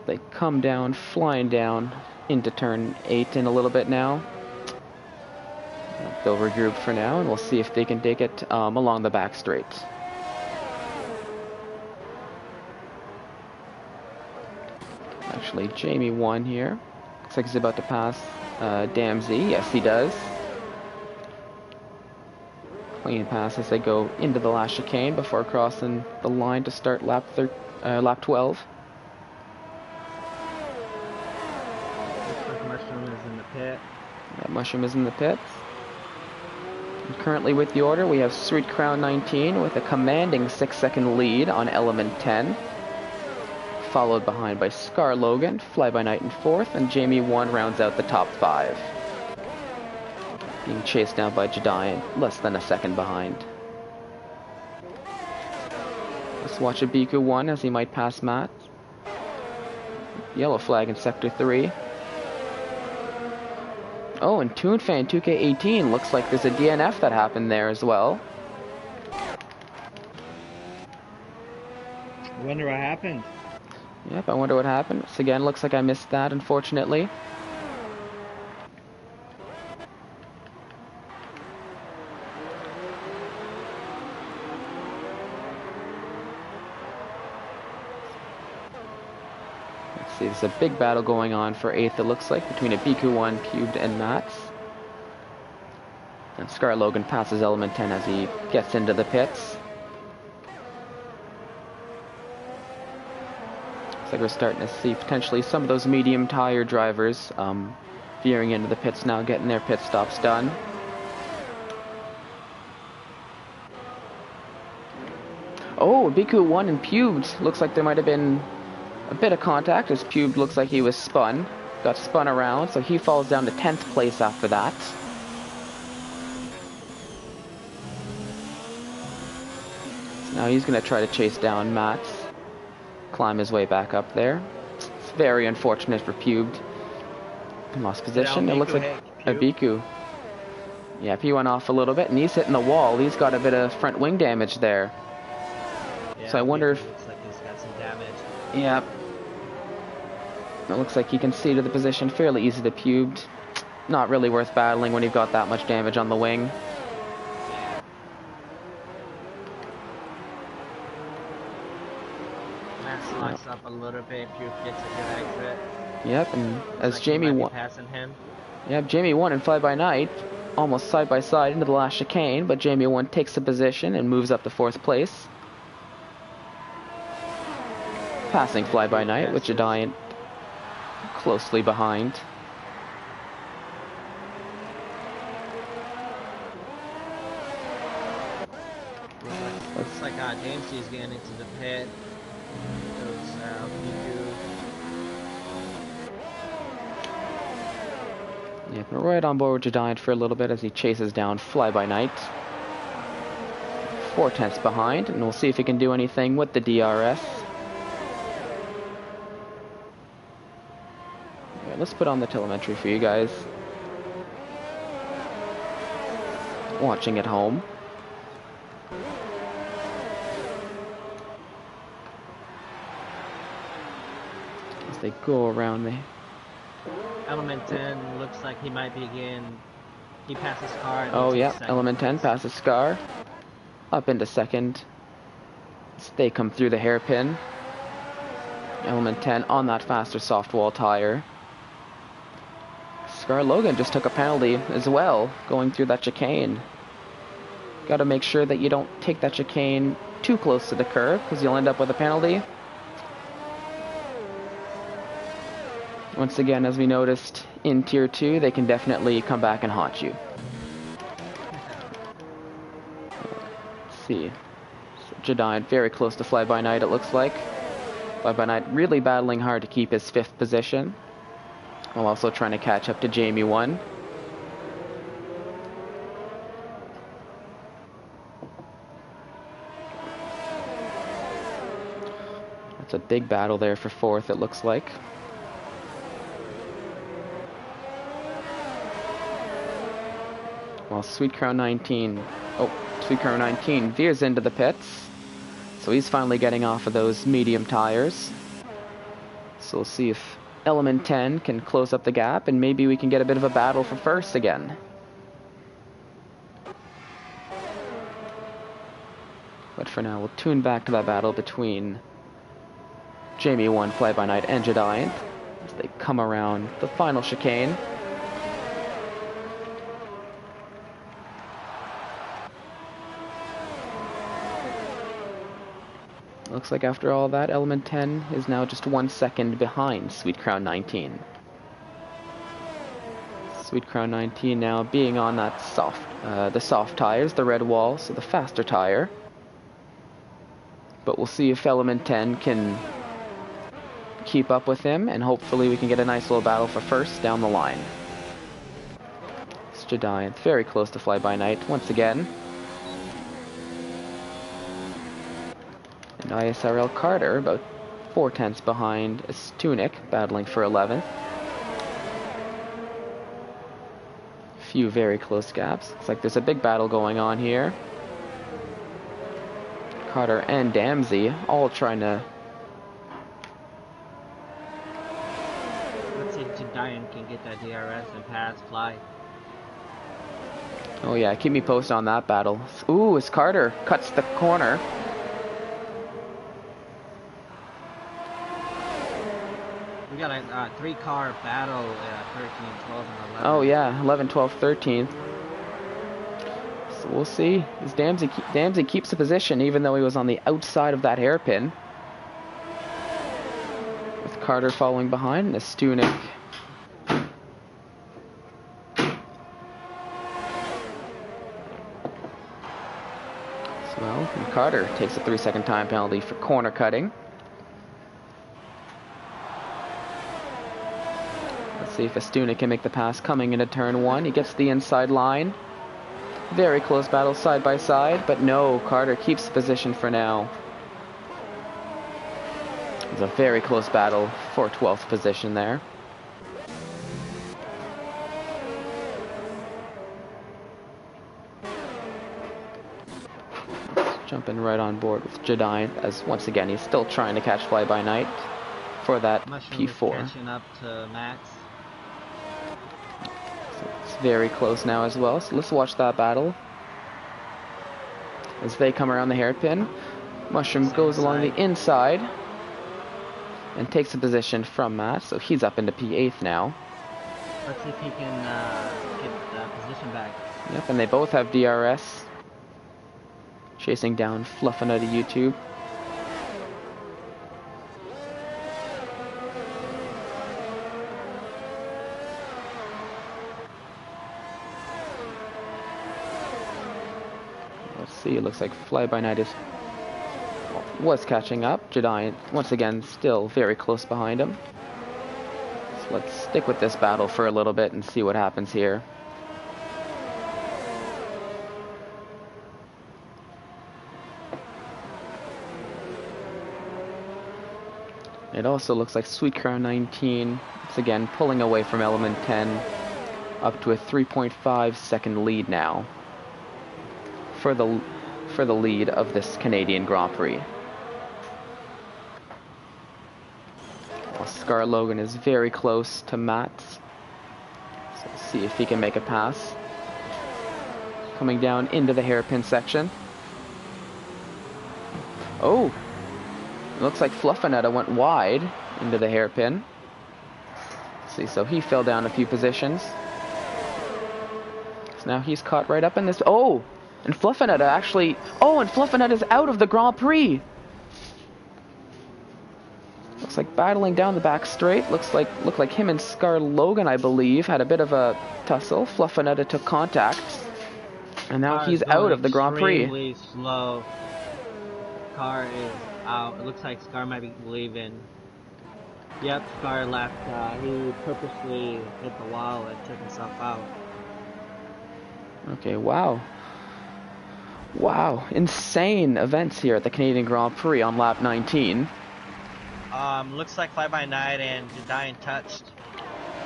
They come down, flying down into turn 8 in a little bit now. They'll regroup for now, and we'll see if they can take it along the back straight. Actually, Jamie won here. Looks like he's about to pass Damsey. Yes, he does. Clean pass as they go into the last chicane before crossing the line to start lap 12. Looks like Mushroom is in the pit. That Mushroom is in the pits. And currently with the order, we have Sweet Crown 19 with a commanding 6-second lead on Element 10. Followed behind by Scar Logan, Fly-By-Night in 4th, and Jamie 1 rounds out the top 5. Being chased down by Jediant, less than a second behind. Let's watch Abiku 1 as he might pass Matt. Yellow flag in Sector 3. Oh, and ToonFan 2K18, looks like there's a DNF that happened there as well. I wonder what happened. Yep, I wonder what happened. So again, looks like I missed that, unfortunately. Let's see, there's a big battle going on for 8th, it looks like, between Abiku 1, Pubed, and Mats. And Scar Logan passes Element 10 as he gets into the pits. Looks like we're starting to see potentially some of those medium tire drivers veering into the pits now, getting their pit stops done. Oh, Biku 1 and Pubed. Looks like there might have been a bit of contact as Pubed looks like he was spun. Got spun around, so he falls down to 10th place after that. So now he's going to try to chase down Matt. Climb his way back up there. It's very unfortunate for Pubed. Lost position. It looks like Abiku. Yep, he went off a little bit and he's hitting the wall. He's got a bit of front wing damage there. Yeah, So I wonder if... looks like he's got some damage. Yep. It looks like he can see to the position fairly easy to Pubed. Not really worth battling when you've got that much damage on the wing. Locks up a little bit. Pube gets a good exit. Yep, and as like Jamie won, passing him. yep, Jamie 1 and Fly By Night almost side by side into the last chicane, but Jamie 1 takes the position and moves up to 4th place, passing Fly By Night with Giant closely behind. Looks like Dempsey's getting into the pit. Yep, we're right on board with Giant for a little bit as he chases down Fly By Night. 4/10 behind, and we'll see if he can do anything with the DRS. Okay, let's put on the telemetry for you guys watching at home. As they go around the... Element 10 looks like he might be again. He passes Scar. Oh yeah, Element 10 passes Scar. Up into 2nd. As they come through the hairpin. Element 10 on that faster soft wall tire. Scar Logan just took a penalty as well, going through that chicane. Gotta make sure that you don't take that chicane too close to the curve, because you'll end up with a penalty. Once again, as we noticed in Tier 2, they can definitely come back and haunt you. Let's see. So Jedian very close to Fly By Night, it looks like. Fly By Night really battling hard to keep his 5th position, while also trying to catch up to Jamie 1. That's a big battle there for 4th, it looks like. While Sweet Crown 19 veers into the pits. So he's finally getting off of those medium tires. So we'll see if Element 10 can close up the gap, and maybe we can get a bit of a battle for 1st again. But for now, we'll tune back to that battle between Jamie 1, Fly By Night, and Giant as they come around the final chicane. Looks like after all that, Element 10 is now just 1 second behind Sweet Crown 19. Sweet Crown 19 now being on that the soft tires, the red wall, so the faster tire. But we'll see if Element 10 can keep up with him, and hopefully we can get a nice little battle for 1st down the line. It's Giant very close to Fly By Night once again. And ISRL Carter about 4/10 behind Tunic, battling for 11th. Few very close gaps. Looks like there's a big battle going on here. Carter and Damsey all trying to... Let's see if Giant can get that DRS and pass Fly. Oh yeah, keep me posted on that battle. Ooh, as Carter cuts the corner. We got a 3-car battle, 13, 12, and 11. Oh yeah, 11, 12, 13. So we'll see. As Damsey keeps the position even though he was on the outside of that hairpin. With Carter following behind and Stunek. Well, and Carter takes a 3-second time penalty for corner cutting. Let's see if Stunek can make the pass coming into turn 1. He gets the inside line. Very close battle side by side, but no, Carter keeps the position for now. It's a very close battle for 12th position there. Jumping right on board with Jediant, as once again he's still trying to catch Fly By Night for that Mushroom P4. catching up to Max. So it's very close now as well, so let's watch that battle. As they come around the hairpin, Mushroom goes along the inside and takes a position from Matt, so he's up into P8 now. Let's see if he can get the position back. Yep, and they both have DRS. Chasing down Fluffin' out of YouTube. Let's see, it looks like Fly By Night was catching up. Jedi, once again, still very close behind him. So let's stick with this battle for a little bit and see what happens here. It also looks like Sweet Crown 19, once again, pulling away from Element 10, up to a 3.5 second lead now for the lead of this Canadian Grand Prix. While Scar Logan is very close to Matt, so let's see if he can make a pass. Coming down into the hairpin section. Oh! Looks like Fluffinetta went wide into the hairpin. Let's see, so he fell down a few positions. So now he's caught right up in this. Oh! And Fluffinetta actually. Oh, and Fluffinetta's out of the Grand Prix! Looks like battling down the back straight. Looked like him and Scar Logan, I believe, had a bit of a tussle. Fluffinetta took contact. And now he's out of the Grand Prix. Extremely slow. Car is out. It looks like Scar might be leaving. Yep, Scar left. He purposely hit the wall and took himself out. Okay, wow. Wow, insane events here at the Canadian Grand Prix on lap 19. Looks like Fly By Night and Jedian touched.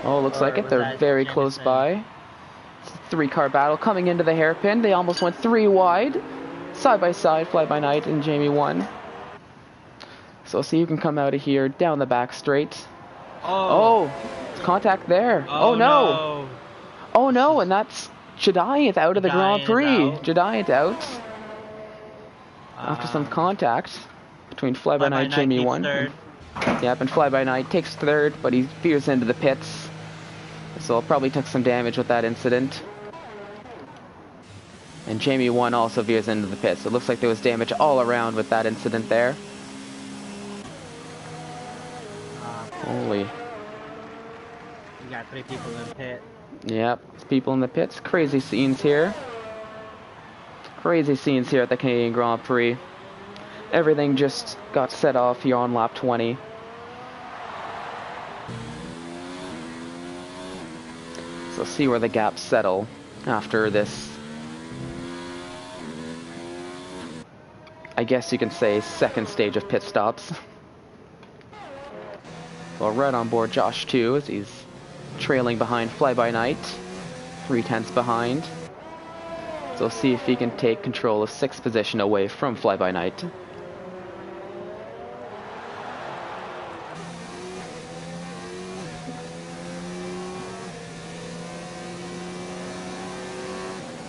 Oh, looks like it. They're very close by. It's a 3-car battle coming into the hairpin. They almost went 3 wide. Side by side, Fly By Night and Jamie 1. So see who can come out of here down the back straight. Oh, contact there. Oh no. Oh no, and that's Jediant out of the Grand Prix. Jediant out. After some contact between Fly By Night, Jamie 1. Yep, and Fly By Night takes 3rd, but he veers into the pits. So probably took some damage with that incident. And Jamie 1 also veers into the pits. So it looks like there was damage all around with that incident there. Holy. You got 3 people in the pit. Yep, people in the pits. Crazy scenes here. Crazy scenes here at the Canadian Grand Prix. Everything just got set off here on lap 20. So see where the gaps settle after this, I guess you can say, second stage of pit stops. Well, right on board Josh 2 as he's trailing behind Fly By Night, 3/10 behind. So see if he can take control of 6th position away from Fly By Night.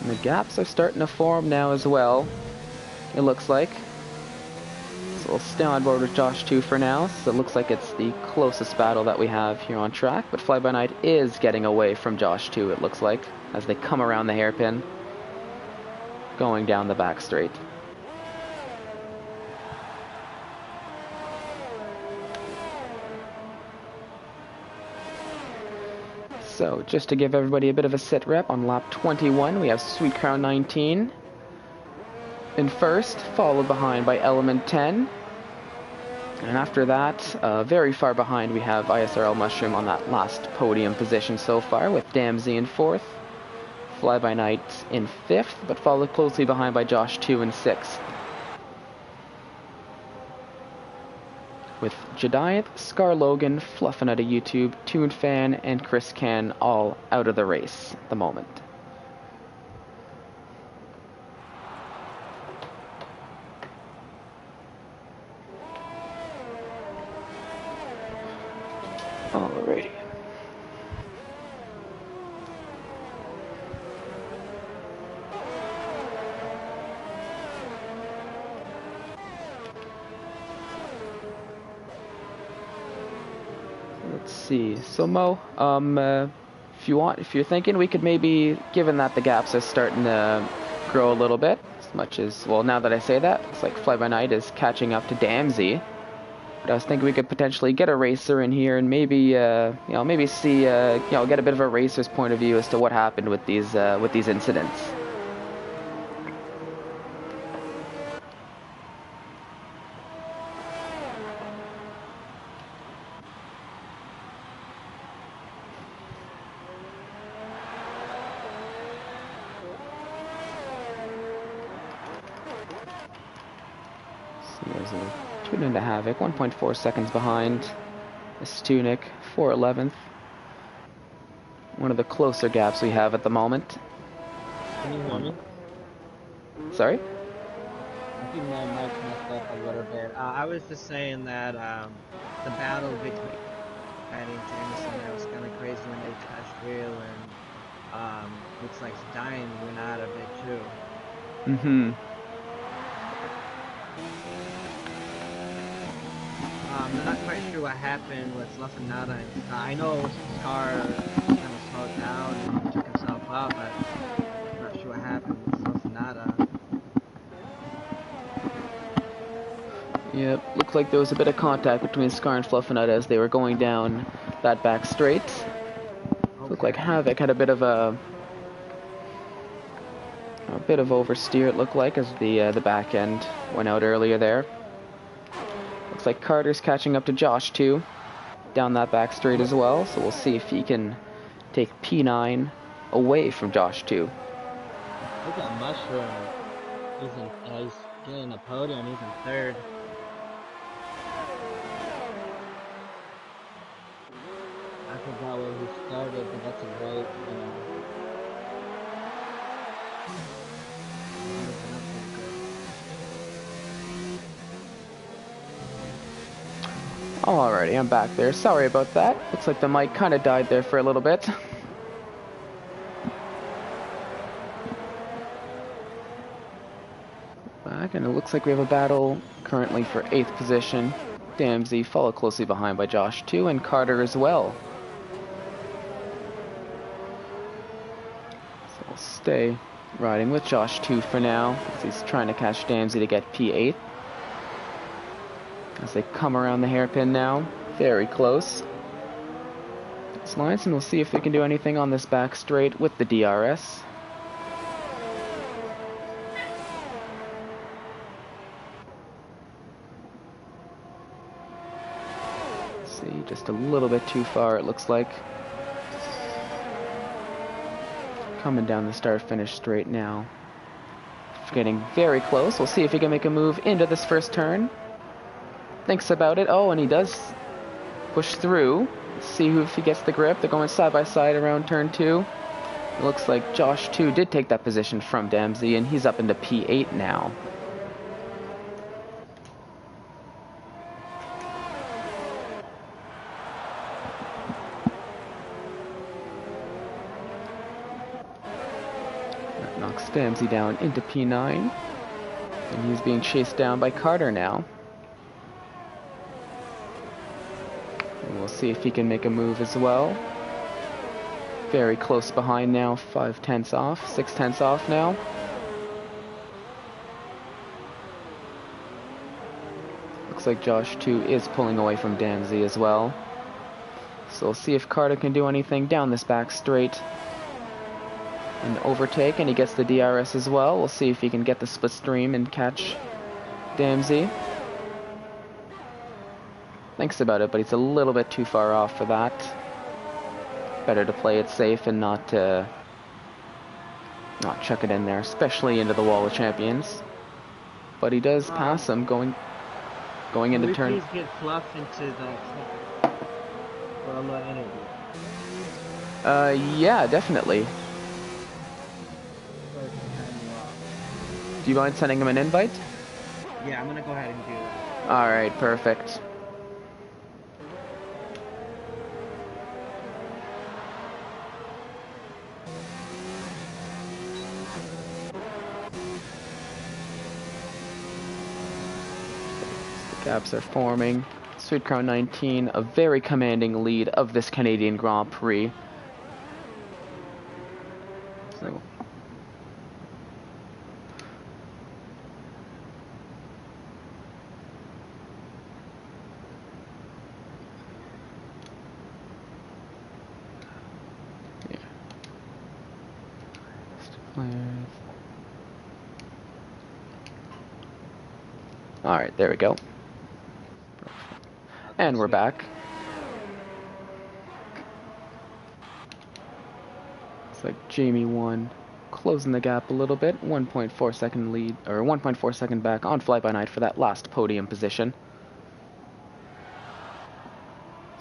And the gaps are starting to form now as well, it looks like. So we'll stay on board with Josh 2 for now. So it looks like it's the closest battle that we have here on track. But Fly By Night is getting away from Josh 2, it looks like, as they come around the hairpin. going down the back straight. So, just to give everybody a bit of a sit rep, on lap 21, we have Sweet Crown 19 in first, followed behind by Element 10. And after that, very far behind, we have ISRL Mushroom on that last podium position so far, with Damsey in fourth, Fly By Night in fifth, but followed closely behind by Josh 2 in sixth. With Jediath, Scar Logan, Fluffin' Outta YouTube, Toon Fan, and Chris Can all out of the race at the moment. Alrighty. Let's see. So Mo, if you're thinking, we could maybe, given that the gaps are starting to grow a little bit, as much as, well, now that I say that, it's like Fly By Night is catching up to Damsey. But I was thinking we could potentially get a racer in here and maybe, maybe see, get a bit of a racer's point of view as to what happened with these incidents. There's a Tune into Havoc, 1.4 seconds behind. This Tunic, 4/11th. One of the closer gaps we have at the moment. Can you hear me? Sorry? I think my mic messed up a little bit. I was just saying that the battle between Patty and Jameson, that was kind of crazy when they touched real, and looks like Stein went out of it too. Mm-hmm. I'm not quite sure what happened with Lafanada. I know Scar kind of slowed down and took himself up, but I'm not sure what happened with Lafanada. Yep, looks like there was a bit of contact between Scar and Fluffinutta as they were going down that back straight. Okay. Looked like Havoc had a bit of oversteer, it looked like, as the back end went out earlier there. Looks like Carter's catching up to Josh too, down that back straight as well, so we'll see if he can take P9 away from Josh too. Look at Mushroom. He's getting a podium, he's in third. I forgot where he started, but that's a great, Alrighty, I'm back there. Sorry about that. Looks like the mic kind of died there for a little bit. Back, and it looks like we have a battle currently for 8th position. Damsey followed closely behind by Josh too, and Carter as well. So we'll stay riding with Josh 2 for now, as he's trying to catch Damsey to get P8. As they come around the hairpin now, very close. This lines, and we'll see if they can do anything on this back straight with the DRS. See, just a little bit too far, it looks like. Coming down the start-finish straight now. Getting very close. We'll see if he can make a move into this first turn. Thinks about it. Oh, and he does push through. Let's see if he gets the grip. They're going side by side around turn 2. It looks like Josh 2 did take that position from Damsey, and he's up into P8 now. That knocks Damsey down into P9, and he's being chased down by Carter now. We'll see if he can make a move as well. Very close behind now, 5/10 off, 6/10 off now. Looks like Josh 2 is pulling away from Damsey as well. So we'll see if Carter can do anything down this back straight. An overtake, and he gets the DRS as well. We'll see if he can get the split stream and catch Damsey. Thinks about it, but he's a little bit too far off for that. Better to play it safe and not chuck it in there, especially into the wall of champions. But he does pass him going into turn. Please get Fluff into the for a little interview. Yeah, definitely. Do you mind sending him an invite? Yeah, I'm gonna go ahead and do that. Alright, perfect. The gaps are forming. Sweet Crown 19, a very commanding lead of this Canadian Grand Prix. So alright, there we go. And we're back. It's like Jamie won, closing the gap a little bit. 1.4 second lead, or 1.4 second back on Fly By Night for that last podium position.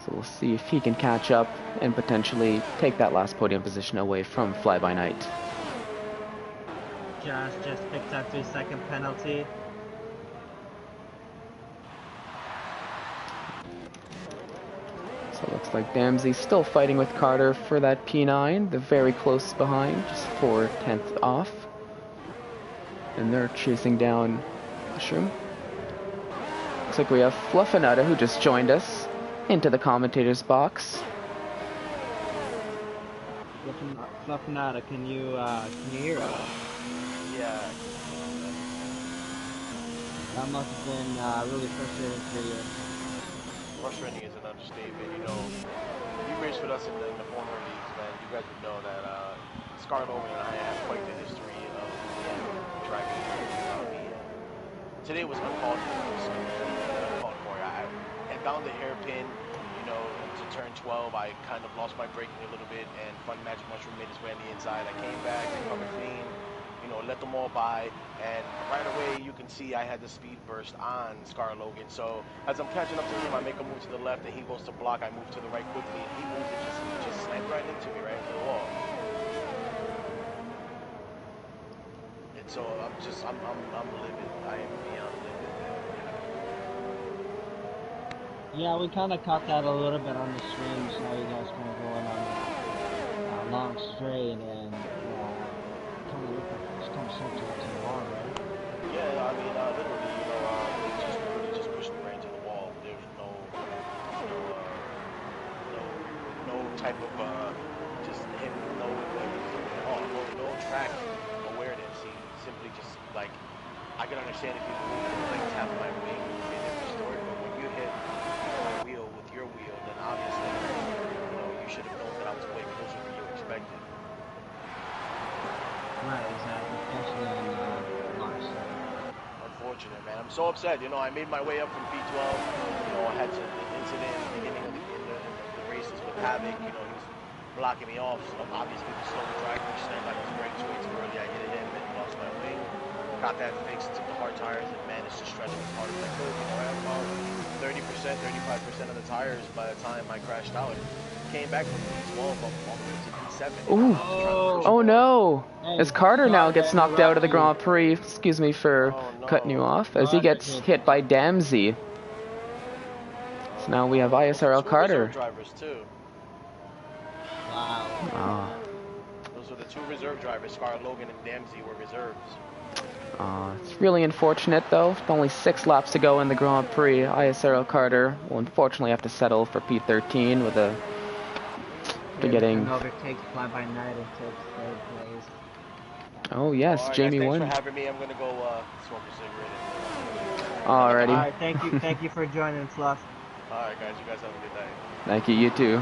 So we'll see if he can catch up and potentially take that last podium position away from Fly By Night. Josh just picked up his second penalty. So it looks like Damsey's still fighting with Carter for that P9. They're very close behind, just 4/10 off. And they're chasing down Mushroom. Looks like we have Fluffinata, who just joined us, into the commentator's box. Fluffinata, can you hear us? Yeah. That must have been really frustrating for you. Frustrating is an understatement. You know, you raced with us in the former leagues, man. You guys would know that Scarlett and I have quite the history of driving around me. Today was uncalled for. I found the hairpin, you know, to turn 12. I kind of lost my braking a little bit, and Fun Magic Mushroom made his way on the inside. I came back, covered clean, you know, let them all by, and right away you can see I had the speed burst on Scar Logan. So as I'm catching up to him, I make a move to the left, and he goes to block. I move to the right quickly, and he moves and just slammed right into me, right into the wall. And so I'm livid. I am beyond livid. Yeah, we kind of caught that a little bit on the stream. Saw you guys kind of going on a long straight, and kind of looked like it's kind of centered to the wall, right? Yeah, I mean, literally, you know, really just pushed me right into the wall. There's no type of just him, no track awareness. He simply just like, I can understand if you like tap my wing and it restored, but when you hit my wheel with your wheel, then obviously, you know, you should have known that I was way closer than you expected. Right, exactly. Especially on launch side. Unfortunate, man. I'm so upset. You know, I made my way up from P12. You know, I had an incident in the beginning of the races with Havoc. You know, he was blocking me off. So obviously, the slow driver snapped like his brakes way too early. I hit him and lost my wing. Got that fixed, took the hard tires, and managed to stretch them as hard as I could. You know, I had about 30%, 35% of the tires by the time I crashed out. Came back from P12 all the way to P7. Ooh. Oh no! Hey, As Carter now Carter gets knocked out of the interrupted Grand Prix, excuse me for cutting you off, as he gets hit by Damsey. So now we have ISRL Two Carter. reserve drivers too. Wow. Ah, Those were the two reserve drivers. Scar Logan and Damsey were reserves. it's really unfortunate though. With only 6 laps to go in the Grand Prix, ISRL Carter will unfortunately have to settle for P13 with a getting. Overtakes Fly By Night and takes third place. Oh yes, All right, Jamie guys, won. thanks for having me. I'm gonna go smoke a cigarette. Alrighty. All right, thank you for joining, Fluff. All right, guys. You guys have a good day. Thank you, you too.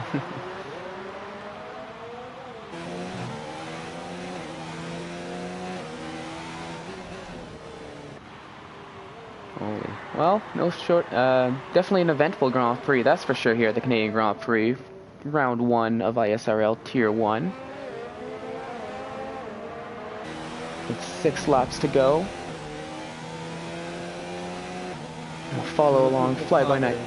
Holy. Well, no short. Definitely an eventful Grand Prix, that's for sure here at the Canadian Grand Prix. Round 1 of ISRL Tier 1. With 6 laps to go. We'll follow along fly by night.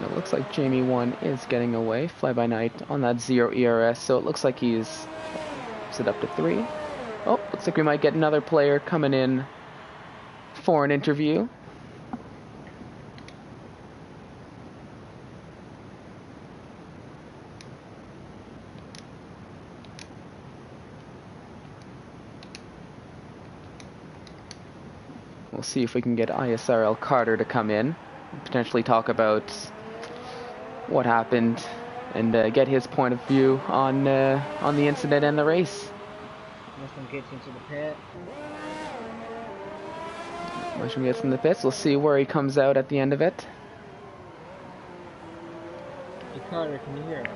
It looks like Jamie 1 is getting away. Fly by night on that 0 ERS, so it looks like he's set up to 3. Oh, looks like we might get another player coming in for an interview. We'll see if we can get ISRL Carter to come in, potentially talk about what happened, and get his point of view on the incident and the race. Mushroom gets into the pit. Mushroom gets in the pits. We'll see where he comes out at the end of it. Hey Carter, can you hear us?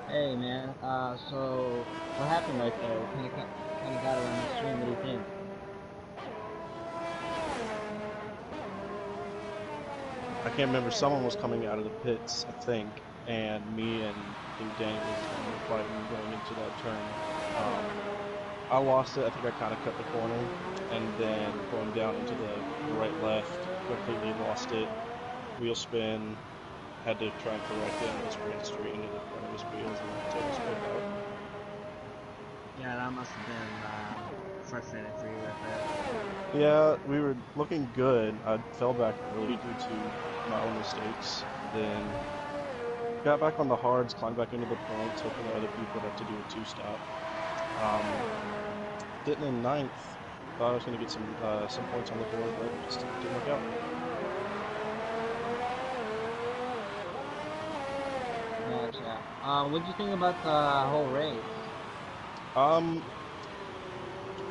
Hey man, so what happened right there? We kind of got around the stream. What do you think? I can't remember, someone was coming out of the pits, I think, and me and I think Danny was fighting going into that turn. I lost it. I think I kind of cut the corner, and then going down into the right left, completely lost it. Wheel spin, had to try and correct it, and just ran straight into the front of his wheels and took his foot out. Yeah, that must have been frustrating for you right there. Yeah, we were looking good. I fell back early due to my own mistakes. Then got back on the hards, climbed back into the points, hoping that other people would have to do a 2-stop. Getting in 9th, thought I was going to get some points on the board, but just didn't work out. Gotcha. What did you think about the whole race?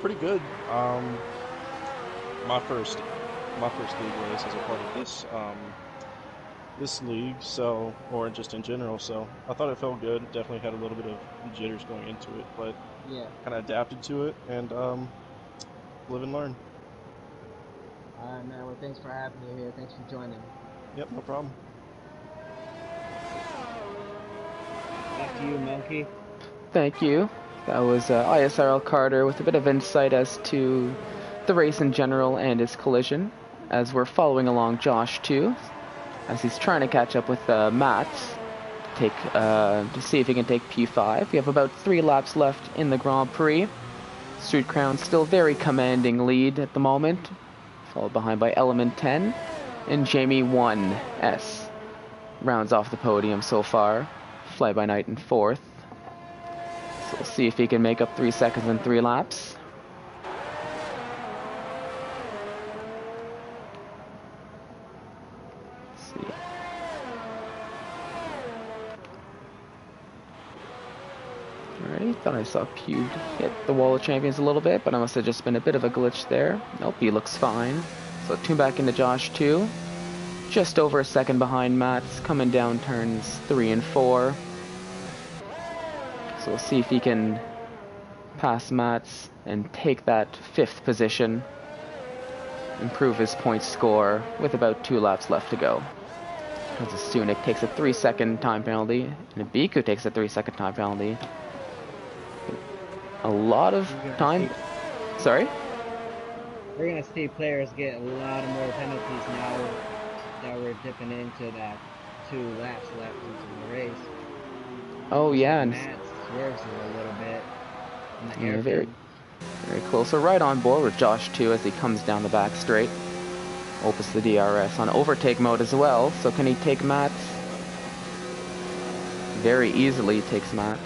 Pretty good. My first league race as a part of this league, so, or just in general, so I thought it felt good. Definitely had a little bit of jitters going into it, but yeah, kind of adapted to it and live and learn. Alright man, well thanks for having me here. Thanks for joining. Yep, no problem. Back to you, Monkey. Thank you. That was ISRL Carter with a bit of insight as to the race in general and his collision, as we're following along Josh too, as he's trying to catch up with Matt to see if he can take P5. We have about 3 laps left in the Grand Prix. Street Crown still very commanding lead at the moment, followed behind by Element 10, and Jamie 1S rounds off the podium so far. Fly by Night in 4th. So we'll see if he can make up 3 seconds in 3 laps. Let's see. Alrighty, thought I saw Pew hit the wall of champions a little bit, but it must have just been a bit of a glitch there. Nope, he looks fine. So tune back into Josh 2. Just over a second behind Matt's, coming down turns 3 and 4. So we'll see if he can pass Matt's and take that 5th position. Improve his point score with about 2 laps left to go. As Sunik takes a 3-second time penalty, and Ibiku takes a 3-second time penalty. A lot of time. Sorry? We're gonna see players get a lot of more penalties now that we're dipping into that 2 laps left into the race. Oh yeah, and Matt swerves a little bit. In the yeah, hairpin. very cool. So right on board with Josh too as he comes down the back straight. Opus the DRS on overtake mode as well. So can he take Matt's? Very easily takes Matt's.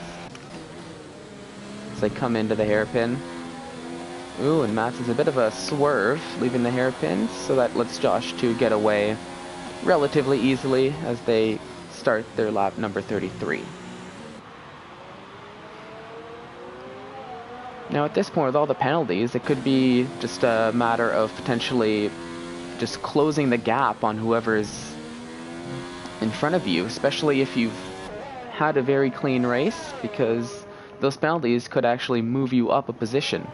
As they come into the hairpin. Ooh, and Mats is a bit of a swerve, leaving the hairpins, so that lets Josh 2 get away relatively easily as they start their lap number 33. Now at this point, with all the penalties, it could be just a matter of potentially just closing the gap on whoever's in front of you, especially if you've had a very clean race, because those penalties could actually move you up a position.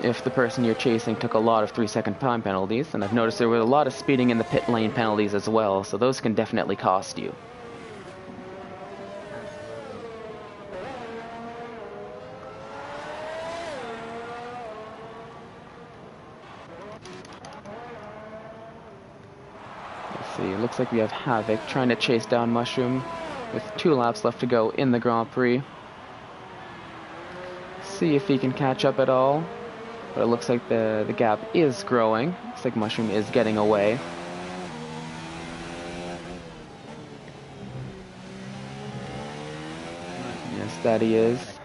If the person you're chasing took a lot of 3-second time penalties, and I've noticed there were a lot of speeding in the pit lane penalties as well, so those can definitely cost you. Let's see, it looks like we have Havoc trying to chase down Mushroom with 2 laps left to go in the Grand Prix. See if he can catch up at all. But it looks like the gap is growing. Looks like Mushroom is getting away. Yes, that he is.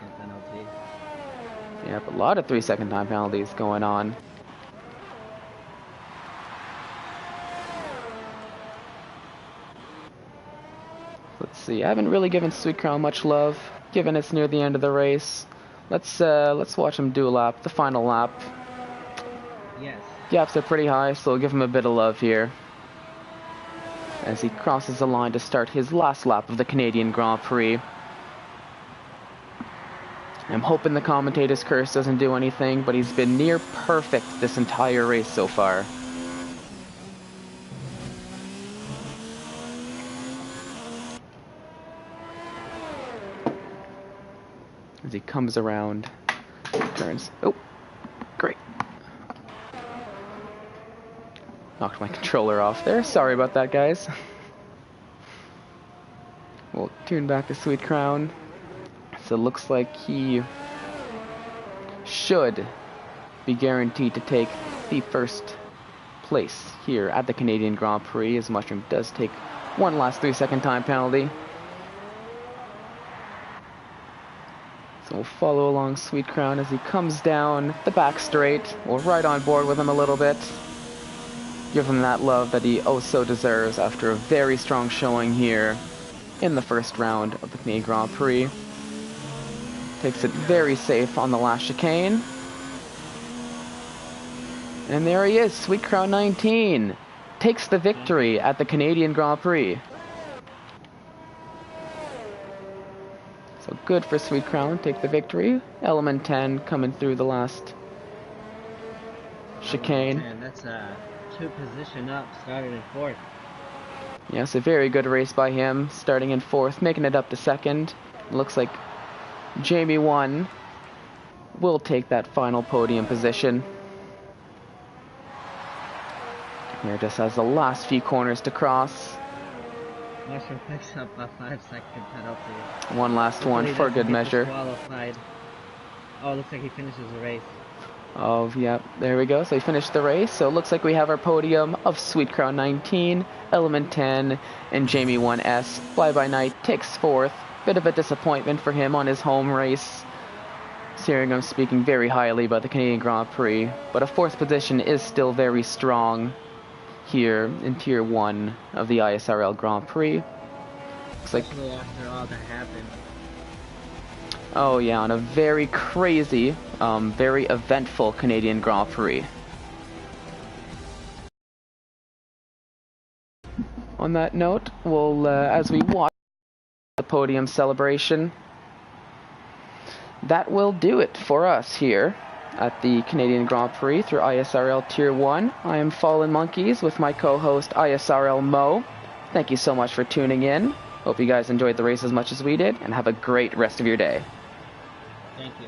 Yep, a lot of 3-second time penalties going on. Let's see, I haven't really given Sweet Crown much love, given it's near the end of the race. Let's watch him do a lap, the final lap. Yes. Gaps are pretty high, so we'll give him a bit of love here. As he crosses the line to start his last lap of the Canadian Grand Prix. I'm hoping the commentator's curse doesn't do anything, but he's been near perfect this entire race so far. As he comes around, turns. Oh, great. Knocked my controller off there. Sorry about that, guys. We'll tune back to Sweet Crown. So it looks like he should be guaranteed to take the first place here at the Canadian Grand Prix, as Mushroom does take one last 3-second time penalty. So we'll follow along Sweet Crown as he comes down the back straight. We'll ride on board with him a little bit. Give him that love that he oh so deserves after a very strong showing here in the first round of the Canadian Grand Prix. Takes it very safe on the last chicane. And there he is, Sweet Crown 19. Takes the victory at the Canadian Grand Prix. So good for Sweet Crown, take the victory. Element 10 coming through the last chicane. Man, that's 2 position up, started in 4th. Yes, a very good race by him, starting in 4th, making it up to 2nd. It looks like Jamie 1 will take that final podium position. Here just has the last few corners to cross. Mushroom picks up a 5-second penalty. One last one for good measure. Qualified. Oh, looks like he finishes the race. Oh, yeah, there we go. So he finished the race. So it looks like we have our podium of Sweet Crown 19, Element 10, and Jamie 1S. Fly By Night takes 4th. Bit of a disappointment for him on his home race. Hearing him speaking very highly about the Canadian Grand Prix. But a 4th position is still very strong here in Tier 1 of the ISRL Grand Prix. Looks like, especially after all that happened. oh yeah, on a very crazy, very eventful Canadian Grand Prix. On that note, we'll, as we watch the podium celebration, that will do it for us here at the Canadian Grand Prix through ISRL Tier 1. I am Fallen Monkeys with my co-host ISRL Mo. Thank you so much for tuning in. Hope you guys enjoyed the race as much as we did, and have a great rest of your day. Thank you.